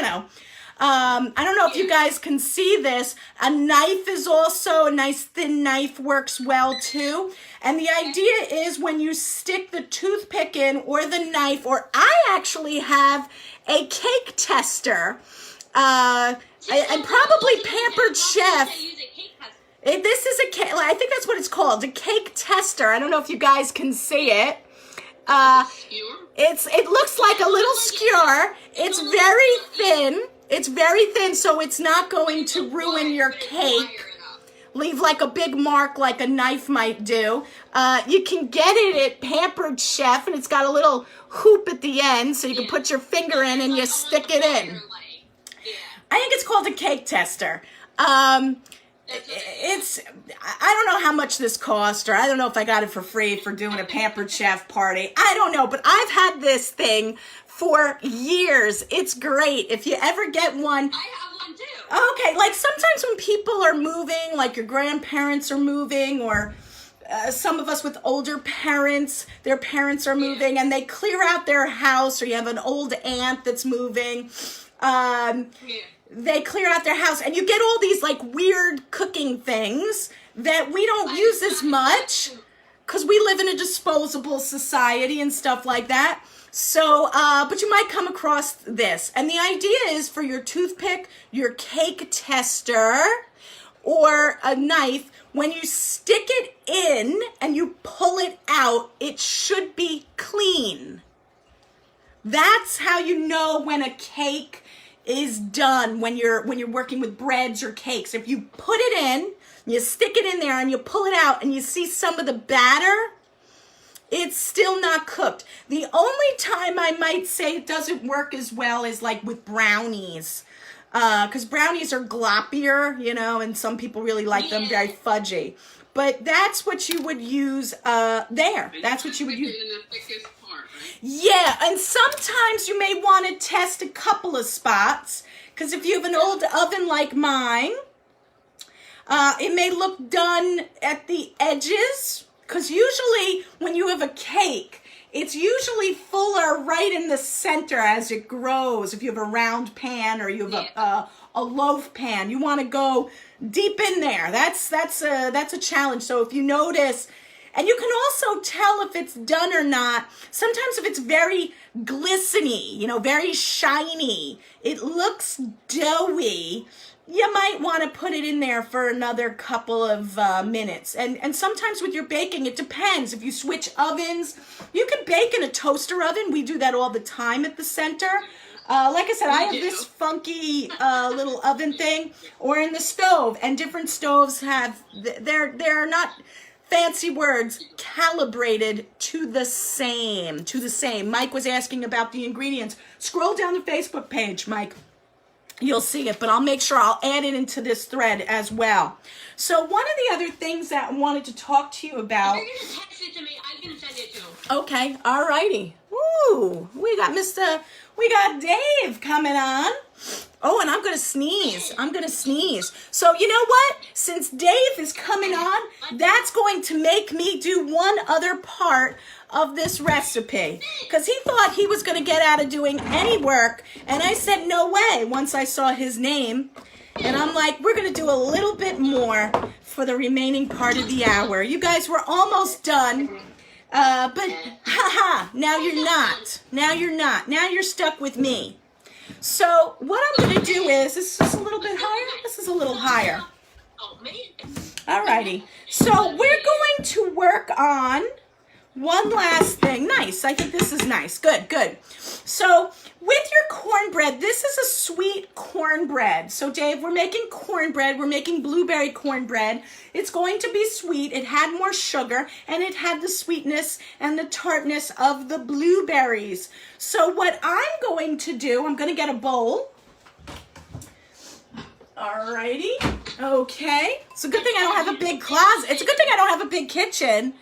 [SPEAKER 1] I don't know if you guys can see this. A knife is also, a nice thin knife works well too. And the idea is when you stick the toothpick in or the knife, or I actually have a cake tester, and probably Pampered Chef. This is a cake, I think that's what it's called, a cake tester. I don't know if you guys can see it. It looks like a little skewer. It's very thin. It's very thin, so it's not going to ruin your cake. Leave like a big mark like a knife might do. You can get it at Pampered Chef, and it's got a little hoop at the end, so you can put your finger in and you stick it in. I think it's called a cake tester. I don't know how much this cost, or I don't know if I got it for free for doing a Pampered Chef party. I don't know, but I've had this thing for years. It's great. If you ever get one.
[SPEAKER 2] I have one too.
[SPEAKER 1] Okay, like sometimes when people are moving, like your grandparents are moving, or some of us with older parents, their parents are moving, and they clear out their house, or you have an old aunt that's moving. They clear out their house, and you get all these like weird cooking things that we don't use as much because we live in a disposable society and stuff like that. So, but you might come across this. And the idea is for your toothpick, your cake tester, or a knife, when you stick it in and you pull it out, it should be clean. That's how you know when a cake is done, when you're working with breads or cakes. If you put it in, you stick it in there and you pull it out and you see some of the batter, it's still not cooked. The only time I might say it doesn't work as well is like with brownies. Because brownies are gloppier, and some people really like them very fudgy. But that's what you would use there. That's what you would use. Yeah, and sometimes you may want to test a couple of spots. Because if you have an old oven like mine, it may look done at the edges. Because usually when you have a cake, it's usually fuller right in the center as it grows. If you have a round pan or you have a loaf pan, you want to go deep in there. That's a challenge. So if you notice, and you can also tell if it's done or not. Sometimes if it's very glistening, very shiny, it looks doughy, you might want to put it in there for another couple of minutes. And sometimes with your baking, it depends. If you switch ovens, you can bake in a toaster oven. We do that all the time at the center. Like I said, I have this funky little oven thing, or in the stove. And different stoves have, they're not fancy words, calibrated to the same. Mike was asking about the ingredients. Scroll down the Facebook page, Mike. You'll see it, but I'll make sure I'll add it into this thread as well. So one of the other things that I wanted to talk to you about.
[SPEAKER 2] If you're going to text it to me, I can send it to him.
[SPEAKER 1] Okay, all righty. Ooh, we got Dave coming on. Oh, and I'm going to sneeze. So you know what? Since Dave is coming on, that's going to make me do one other part of this recipe. Because he thought he was going to get out of doing any work. And I said, no way, once I saw his name. And I'm like, we're going to do a little bit more for the remaining part of the hour. You guys were almost done. But, now you're not. Now you're stuck with me. So what I'm going to do is this a little bit higher? This is a little higher. Alrighty. So we're going to work on one last thing. Nice. I think this is nice. Good, good. So with your cornbread, this is a sweet cornbread. So Dave, we're making cornbread. We're making blueberry cornbread. It's going to be sweet. It had more sugar and it had the sweetness and the tartness of the blueberries. So what I'm going to do, I'm going to get a bowl. Alrighty. Okay. It's a good thing I don't have a big closet. It's a good thing I don't have a big kitchen.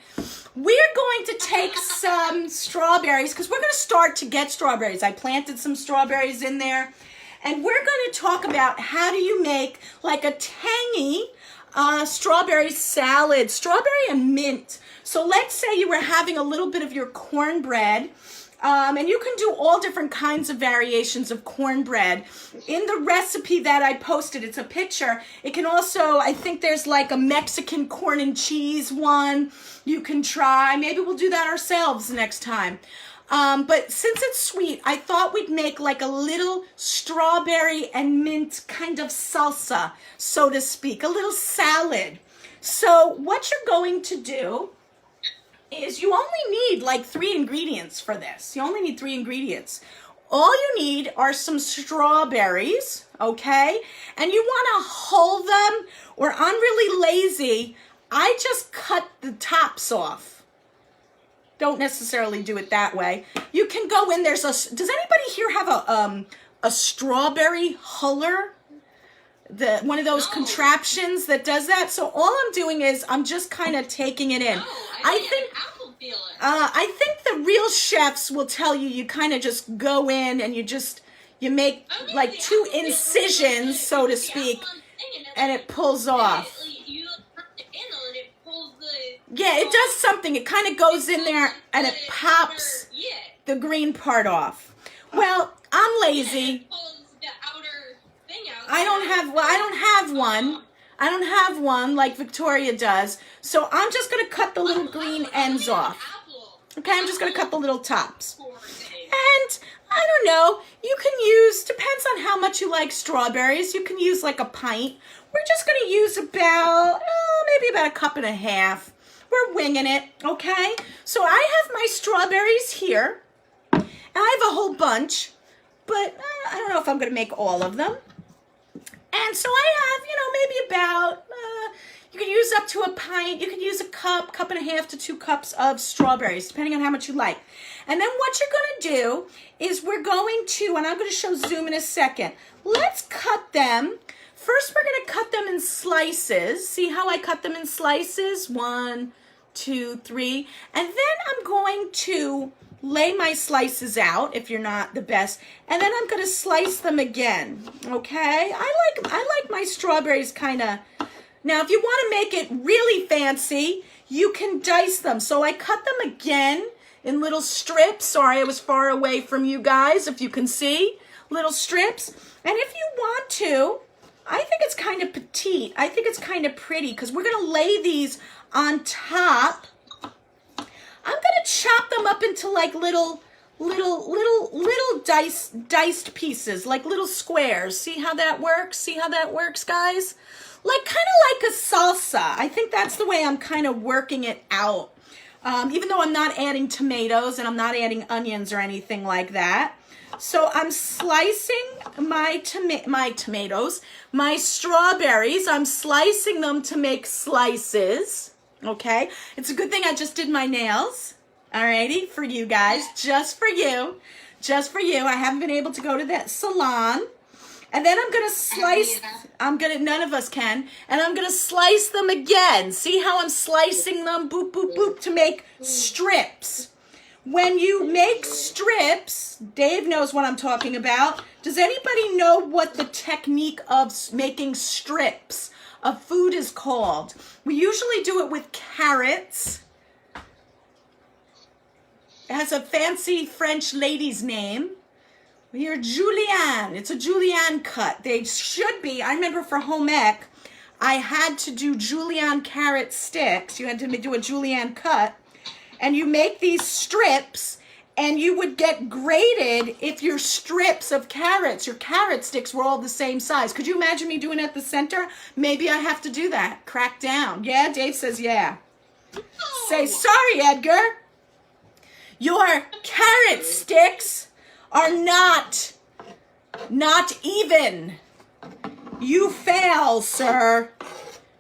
[SPEAKER 1] We're going to take some strawberries because we're going to start to get strawberries. I planted some strawberries in there. And we're going to talk about how do you make like a tangy strawberry salad, strawberry and mint. So let's say you were having a little bit of your cornbread. And you can do all different kinds of variations of cornbread. In the recipe that I posted, it's a picture. It can also, I think there's like a Mexican corn and cheese one you can try. Maybe we'll do that ourselves next time. But since it's sweet, I thought we'd make like a little strawberry and mint kind of salsa, so to speak, a little salad. So what you're going to do is you only need like 3 ingredients for this. You only need 3 ingredients. All you need are some strawberries, okay? And you want to hull them, or I'm really lazy, I just cut the tops off. Don't necessarily do it that way. You can go in, does anybody here have a strawberry huller? One of those contraptions that does that. So all I'm doing is I'm just kind of taking it in. I think the real chefs will tell you you kind of just go in and you make like 2 incisions, so to speak, and it pulls off. Yeah, it does something. It kind of goes in there and it pops the green part off. Well, I'm lazy. I don't have one like Victoria does. So I'm just going to cut the little green ends off. Okay, I'm just going to cut the little tops. And I don't know, you can use, depends on how much you like strawberries, you can use like a pint. We're just going to use maybe about 1.5 cups. We're winging it, okay? So I have my strawberries here. And I have a whole bunch, but I don't know if I'm going to make all of them. And so I have, maybe about, you can use up to a pint. You can use a cup, 1.5 to 2 cups of strawberries, depending on how much you like. And then what you're going to do is we're going to, and I'm going to show Zoom in a second. Let's cut them. First, we're going to cut them in slices. See how I cut them in slices? 1, 2, 3. And then I'm going to lay my slices out if you're not the best, and then I'm going to slice them again. Okay, I like my strawberries kind of. Now if you want to make it really fancy, you can dice them. So I cut them again in little strips. Sorry, I was far away from you guys, if you can see, little strips. And if you want to, I think it's kind of petite, I think it's kind of pretty, because we're going to lay these on top. I'm going to chop them up into like little diced pieces, like little squares. See how that works? See how that works, guys? Like kind of like a salsa. I think that's the way I'm kind of working it out. Even though I'm not adding tomatoes and I'm not adding onions or anything like that. So I'm slicing my tomatoes, my strawberries. I'm slicing them to make slices. Okay, it's a good thing I just did my nails. Alrighty, for you guys, just for you. I haven't been able to go to that salon. And then I'm gonna slice, none of us can, and I'm gonna slice them again. See how I'm slicing them, boop, boop, boop, to make strips. When you make strips, Dave knows what I'm talking about. Does anybody know what the technique of making strips of food is called? We usually do it with carrots. It has a fancy French lady's name. Here, julienne. It's a julienne cut. They should be. I remember for home ec, I had to do julienne carrot sticks. You had to do a julienne cut. And you make these strips, And you would get grated if your strips of carrots, your carrot sticks were all the same size. Could you imagine me doing it at the center? Maybe I have to do that. Crack down. Yeah, Dave says yeah. Say, sorry, Edgar. Your carrot sticks are not even. You fail, sir.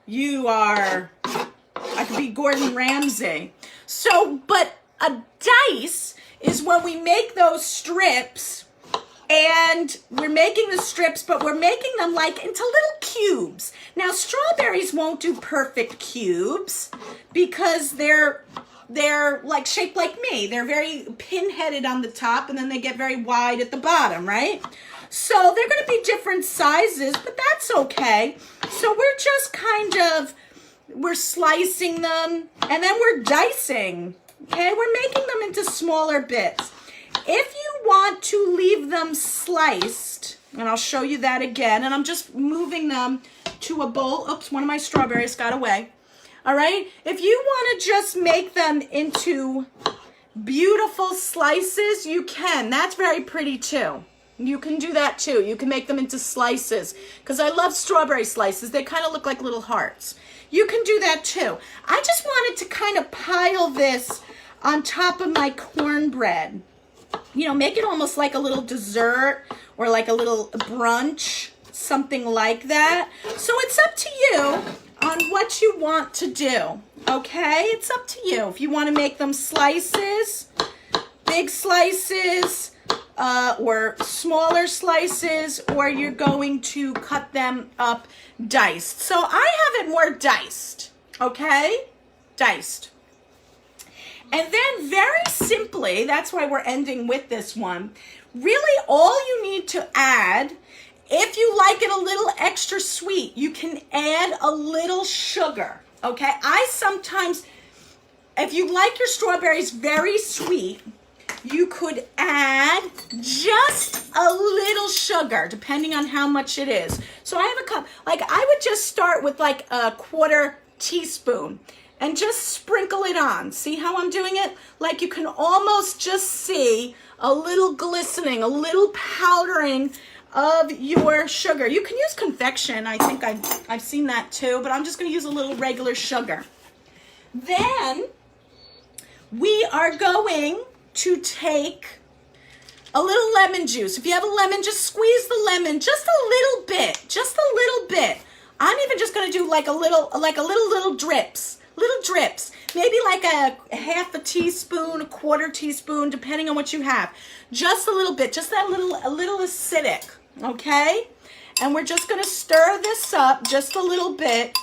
[SPEAKER 1] You are, I could be Gordon Ramsay. So, but a dice is when we make those strips, and we're making the strips, but we're making them like into little cubes. Now, strawberries won't do perfect cubes because they're like shaped like me. They're very pin-headed on the top, and then they get very wide at the bottom, right? So they're going to be different sizes, but that's okay. So we're just we're slicing them, and then we're dicing. Okay, we're making them into smaller bits. If you want to leave them sliced, and I'll show you that again, and I'm just moving them to a bowl. Oops, one of my strawberries got away. All right, if you want to just make them into beautiful slices, you can. That's very pretty too. You can do that too. You can make them into slices, because I love strawberry slices. They kind of look like little hearts. You can do that too. I just wanted to kind of pile this on top of my cornbread. You know, make it almost like a little dessert or like a little brunch, something like that. So it's up to you on what you want to do, okay? It's up to you. If you want to make them slices, big slices, or smaller slices, or you're going to cut them up diced. So I have it more diced, okay? Diced. And then very simply, that's why we're ending with this one, really all you need to add, if you like it a little extra sweet, you can add a little sugar, okay? I sometimes, if you like your strawberries very sweet, you could add just a little sugar, depending on how much it is. So I have a cup, like I would just start with like a 1/4 teaspoon and just sprinkle it on. See how I'm doing it? Like you can almost just see a little glistening, a little powdering of your sugar. You can use confection. I think I've seen that too, but I'm just going to use a little regular sugar. Then we are going to take a little lemon juice. If you have a lemon, just squeeze the lemon just a little bit, just a little bit. I'm even just going to do like a little drips, maybe like a 1/2 teaspoon, a 1/4 teaspoon, depending on what you have. Just a little bit, just a little acidic, okay? And we're just going to stir this up just a little bit.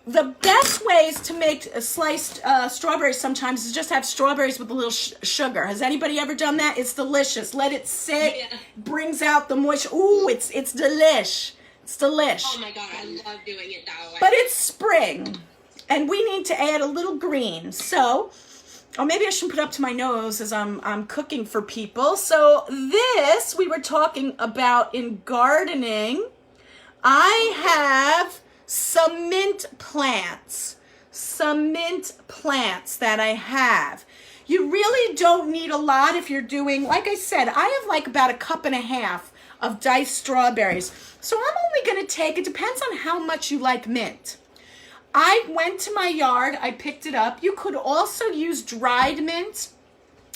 [SPEAKER 1] The best ways to make sliced strawberries sometimes is just have strawberries with a little sugar. Has anybody ever done that? It's delicious. Let it sit. Yeah. Brings out the moisture. Ooh, it's delish. It's delish.
[SPEAKER 2] Oh my God, I love doing it that way.
[SPEAKER 1] But it's spring, and we need to add a little green. So, or maybe I should put it up to my nose as I'm cooking for people. So this we were talking about in gardening. I have some mint plants that I have. You really don't need a lot if you're doing, like I said, I have like about 1.5 cups of diced strawberries. So I'm only going to take, it depends on how much you like mint. I went to my yard, I picked it up. You could also use dried mint.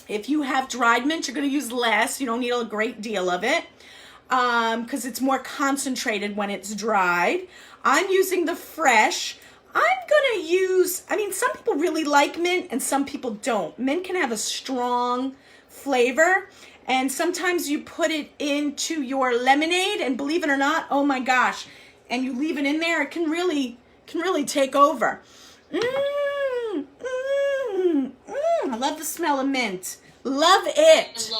[SPEAKER 1] If you have dried mint, you're going to use less. You don't need a great deal of it because it's more concentrated when it's dried. I'm using the fresh. I'm going to use, I mean, some people really like mint and some people don't. Mint can have a strong flavor, and sometimes you put it into your lemonade, and believe it or not, oh my gosh, and you leave it in there, it can really take over. I love the smell of mint. Love it.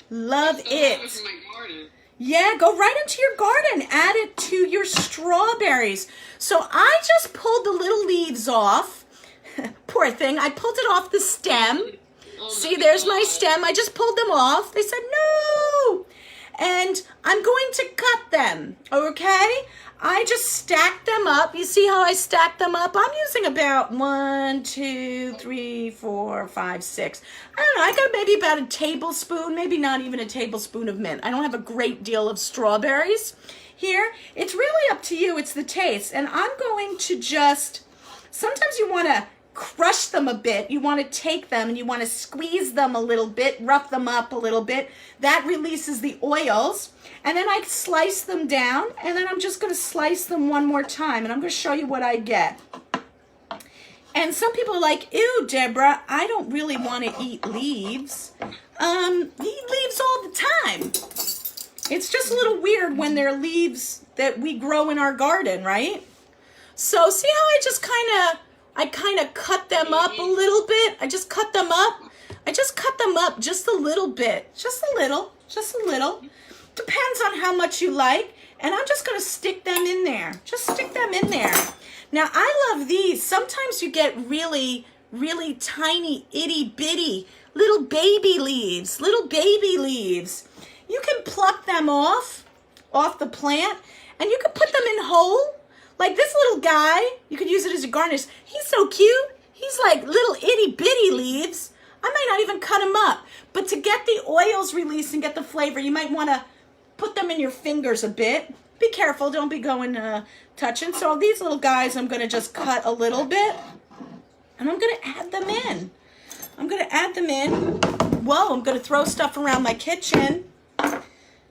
[SPEAKER 1] Love it.
[SPEAKER 3] From my garden.
[SPEAKER 1] Yeah, go right into your garden. Add it to your strawberries. So I just pulled the little leaves off. Poor thing. I pulled it off the stem. See, there's my stem. I just pulled them off. They said no. and I'm going to cut them, okay? I just stack them up. You see how I stack them up? I'm using about 1, 2, 3, 4, 5, 6. I don't know, I got maybe about a tablespoon, maybe not even a tablespoon of mint. I don't have a great deal of strawberries here. It's really up to you, it's the taste. And I'm going to just, sometimes you want to crush them a bit. You want to take them and you want to squeeze them a little bit, rough them up a little bit. That releases the oils. And then I slice them down, and then I'm just going to slice them one more time, and I'm going to show you what I get. And some people are like, ew, Deborah, I don't really want to eat leaves. Eat leaves all the time. It's just a little weird when they're leaves that we grow in our garden, right? So see how I kind of cut them up a little bit? I just cut them up. I just cut them up just a little bit. Just a little. Depends on how much you like. And I'm just going to stick them in there. Just stick them in there. Now, I love these. Sometimes you get really, really tiny, itty bitty little baby leaves. You can pluck them off the plant, and you can put them in whole. Like this little guy, you could use it as a garnish. He's so cute. He's like little itty bitty leaves. I might not even cut them up. But to get the oils released and get the flavor, you might want to put them in your fingers a bit. Be careful, don't be going touching. So these little guys, I'm going to just cut a little bit. And I'm going to add them in. Whoa, I'm going to throw stuff around my kitchen.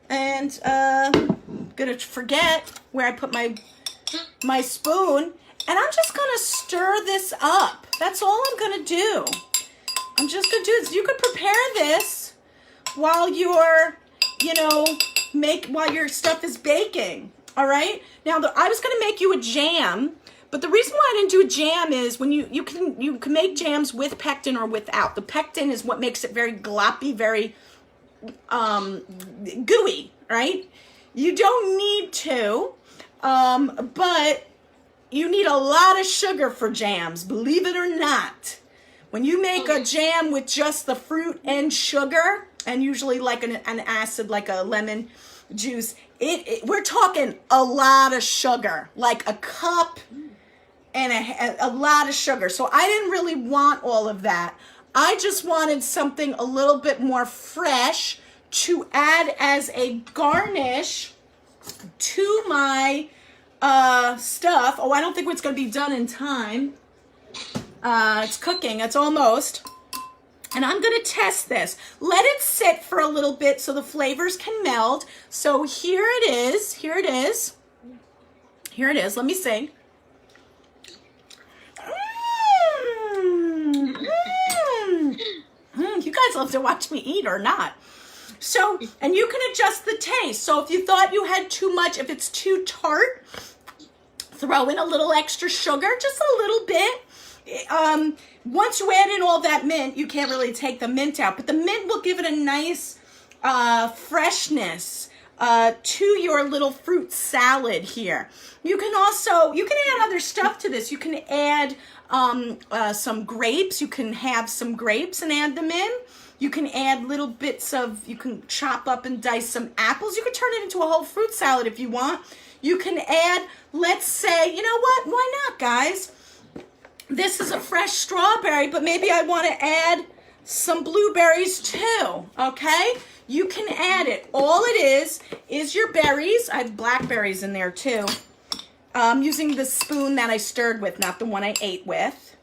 [SPEAKER 1] And I'm going to forget where I put my spoon. And I'm just going to stir this up. That's all I'm going to do. I'm just going to do this. You could prepare this while you're, while your stuff is baking. All right. Now, I was going to make you a jam, but the reason why I didn't do a jam is when you can make jams with pectin or without. The pectin is what makes it very gloppy, very gooey, right? You don't need to, but you need a lot of sugar for jams, believe it or not. When you make a jam with just the fruit and sugar, and usually like an acid, like a lemon juice, we're talking a lot of sugar, like a cup and a lot of sugar. So I didn't really want all of that. I just wanted something a little bit more fresh to add as a garnish to my stuff. Oh, I don't think it's going to be done in time. It's cooking. It's almost. And I'm going to test this. Let it sit for a little bit so the flavors can meld. So here it is. Let me sing. You guys love to watch me eat or not. So, and you can adjust the taste. So if you thought you had too much, if it's too tart, throw in a little extra sugar, just a little bit. Once you add in all that mint, you can't really take the mint out, but the mint will give it a nice freshness to your little fruit salad here. You can add other stuff to this. You can add some grapes. You can have some grapes and add them in. You can add little bits you can chop up and dice some apples. You can turn it into a whole fruit salad if you want. You can add, let's say, you know what? Why not, guys? This is a fresh strawberry, but maybe I want to add some blueberries too, okay? You can add it. All it is your berries. I have blackberries in there too. I'm using the spoon that I stirred with, not the one I ate with.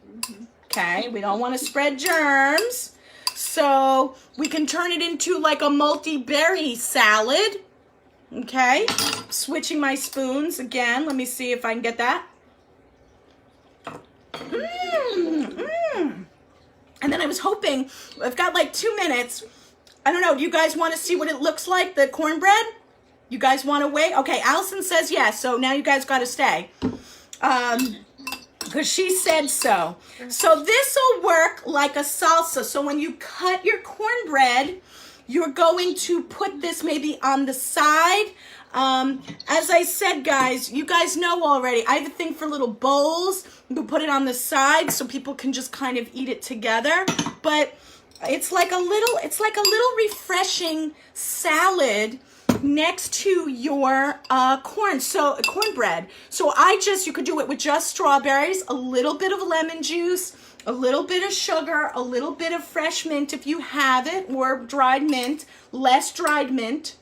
[SPEAKER 1] Okay, we don't want to spread germs. So we can turn it into like a multi-berry salad. Okay, switching my spoons again. Let me see if I can get that. And then I was hoping, I've got like 2 minutes. I don't know, do you guys want to see what it looks like, the cornbread? You guys want to wait? Okay, Allison says yes, so now you guys got to stay. Because she said so. So this will work like a salsa. So when you cut your cornbread, you're going to put this maybe on the side. As I said, guys, you guys know already, I have a thing for little bowls. You can put it on the side so people can just kind of eat it together. But it's like a little refreshing salad next to your cornbread. So you could do it with just strawberries, a little bit of lemon juice, a little bit of sugar, a little bit of fresh mint if you have it, or dried mint, less dried mint.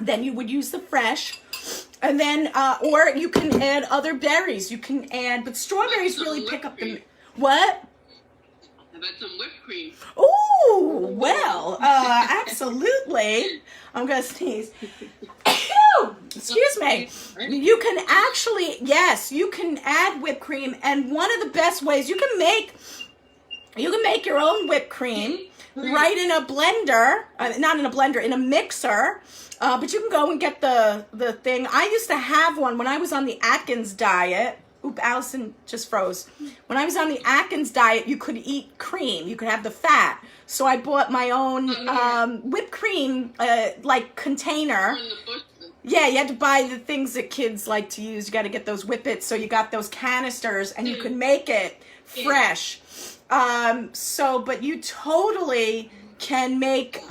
[SPEAKER 1] Then you would use the fresh. And then, or you can add other berries. You can add, but strawberries really pick up the, what?
[SPEAKER 3] How about some whipped cream?
[SPEAKER 1] Oh, well, absolutely. I'm going to sneeze. Excuse me. You can actually, yes, you can add whipped cream. And one of the best ways, you can make your own whipped cream right in a blender, not in a blender, in a mixer. But you can go and get the thing. I used to have one when I was on the Atkins diet. Oop, Allison just froze. When I was on the Atkins diet, you could eat cream. You could have the fat. So I bought my own whipped cream, container. Yeah, you had to buy the things that kids like to use. You got to get those whippets. So you got those canisters, and you could make it fresh. But you totally can make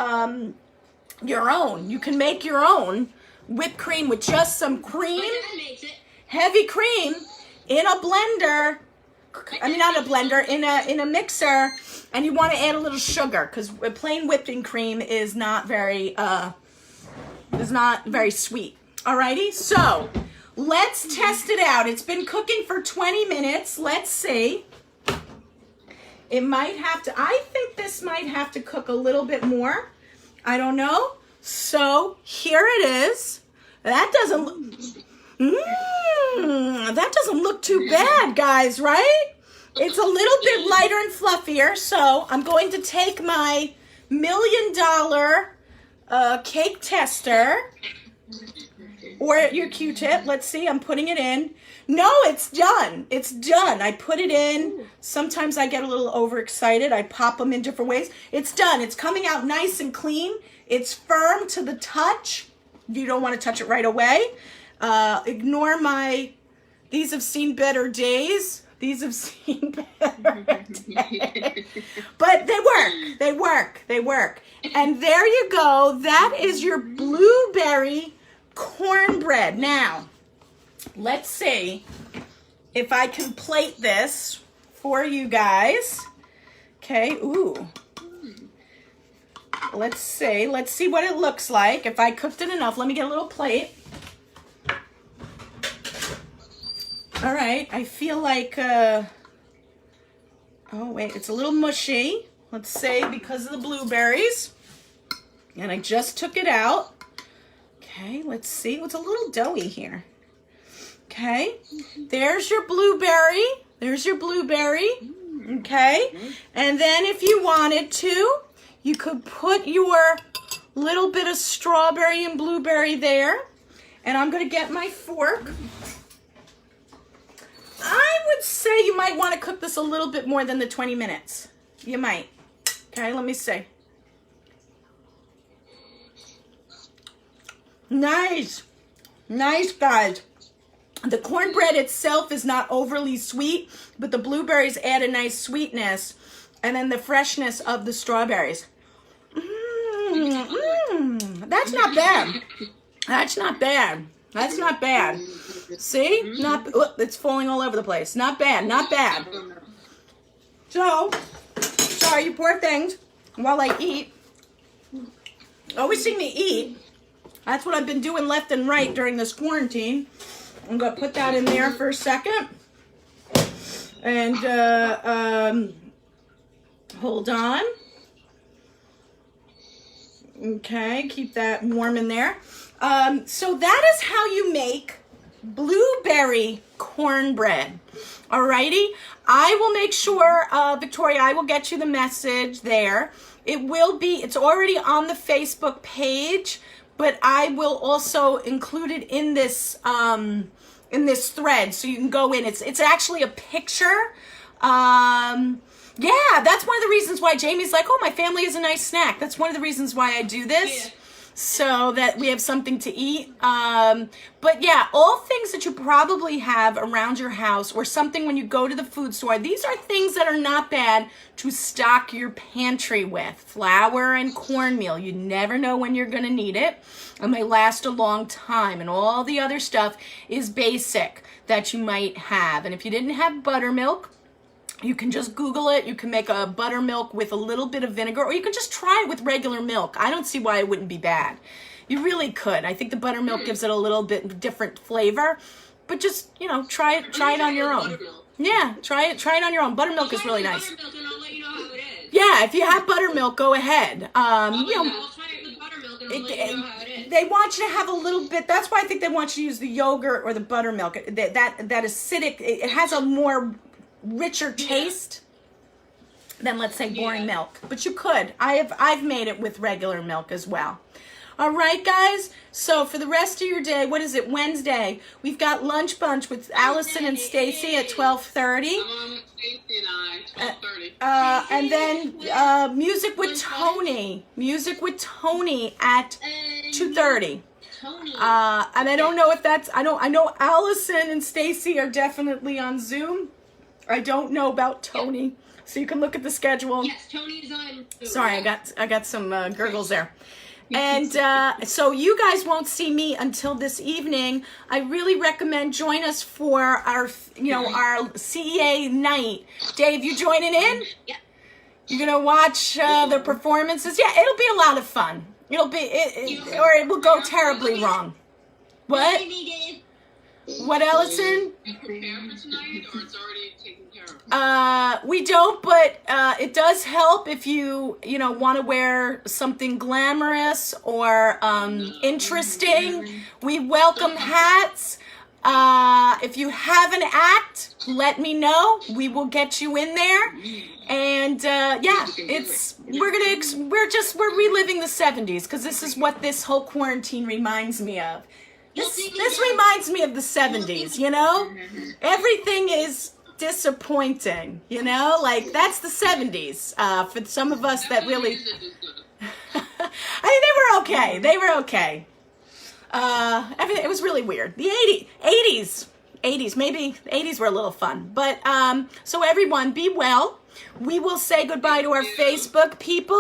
[SPEAKER 1] your own. You can make your own whipped cream with just some cream, heavy cream, in a blender. I mean, not a blender, in a mixer, and you want to add a little sugar because plain whipping cream is not very sweet. Alrighty, so let's test it out. It's been cooking for 20 minutes. Let's see. It might have to. I think this might have to cook a little bit more. I don't know. So here it is. That doesn't look too bad, guys, right? It's a little bit lighter and fluffier. So I'm going to take my $1 million cake tester or your Q-tip. Let's see. I'm putting it in. No, it's done. It's done. I put it in. Sometimes I get a little overexcited. I pop them in different ways. It's done. It's coming out nice and clean. It's firm to the touch. You don't want to touch it right away. Ignore these have seen better days. These have seen better days. But they work. And there you go. That is your blueberry cornbread. Now, let's see if I can plate this for you guys. Okay, ooh. Let's see what it looks like. If I cooked it enough, let me get a little plate. All right, I feel like, oh wait, it's a little mushy. Let's say because of the blueberries. And I just took it out. Okay, let's see. It's a little doughy here. Okay, there's your blueberry. Okay, and then if you wanted to, you could put your little bit of strawberry and blueberry there. And I'm going to get my fork. I would say you might want to cook this a little bit more than the 20 minutes. You might. Okay, let me see. Nice, guys. The cornbread itself is not overly sweet, but the blueberries add a nice sweetness, and then the freshness of the strawberries. That's not bad. See? It's falling all over the place. Not bad. So, sorry, you poor things, while I eat. Always see me eat. That's what I've been doing left and right during this quarantine. I'm going to put that in there for a second. And, hold on. Okay, keep that warm in there. So that is how you make blueberry cornbread. Alrighty? I will make sure, Victoria, I will get you the message there. It's already on the Facebook page, but I will also include it in this thread, so you can go in. It's actually a picture. Yeah, that's one of the reasons why Jamie's like, oh, my family is a nice snack. That's one of the reasons why I do this. so that we have something to eat. But yeah, all things that you probably have around your house or something when you go to the food store. These are things that are not bad to stock your pantry with. Flour and cornmeal. You never know when you're going to need it. And they last a long time. And all the other stuff is basic that you might have. And if you didn't have buttermilk, you can just Google it. You can make a buttermilk with a little bit of vinegar, or you can just try it with regular milk. I don't see why it wouldn't be bad. You really could. I think the buttermilk gives it a little bit different flavor, but just, you know, try it on your own. Yeah, try it on your own. Buttermilk is really nice.
[SPEAKER 2] Buttermilk and I'll let you know how it is.
[SPEAKER 1] Yeah, if you have buttermilk, go ahead. You know,
[SPEAKER 2] I'll try it with buttermilk and I'll let you know how it is.
[SPEAKER 1] they want you to have a little bit. That's why I think they want you to use the yogurt or the buttermilk. That acidic. It has a more richer taste than, let's say, boring milk. But you could. I've made it with regular milk as well. All right, guys. So for the rest of your day, what is it? Wednesday. We've got lunch bunch with Allison and Stacy at 12:30.
[SPEAKER 3] Stacy and I, 12:30.
[SPEAKER 1] And then music with Tony. Music with Tony at 2:30.
[SPEAKER 2] Tony.
[SPEAKER 1] And I don't know if that's. I know Allison and Stacy are definitely on Zoom. I don't know about Tony, so you can look at the schedule.
[SPEAKER 2] Yes, Tony's on.
[SPEAKER 1] Sorry, I got some gurgles there. And so you guys won't see me until this evening. I really recommend join us for our CEA night. Dave, you joining in?
[SPEAKER 2] Yeah.
[SPEAKER 1] You're gonna watch the performances? Yeah, it'll be a lot of fun. It'll be, or it will go terribly wrong. What? What, Ellison?
[SPEAKER 3] You prepare for tonight, or it's already taken care of?
[SPEAKER 1] We don't, but it does help if you want to wear something glamorous or interesting. We welcome hats. If you have an act, let me know. We will get you in there. And we're reliving the 70s because this is what this whole quarantine reminds me of. This reminds me of the 70s, you know? Everything is disappointing, you know? Like, that's the 70s for some of us that really... I mean, they were okay. They were okay. Everything, it was really weird. The 80s, maybe the 80s were a little fun. But, so everyone, be well. We will say goodbye to our Facebook people.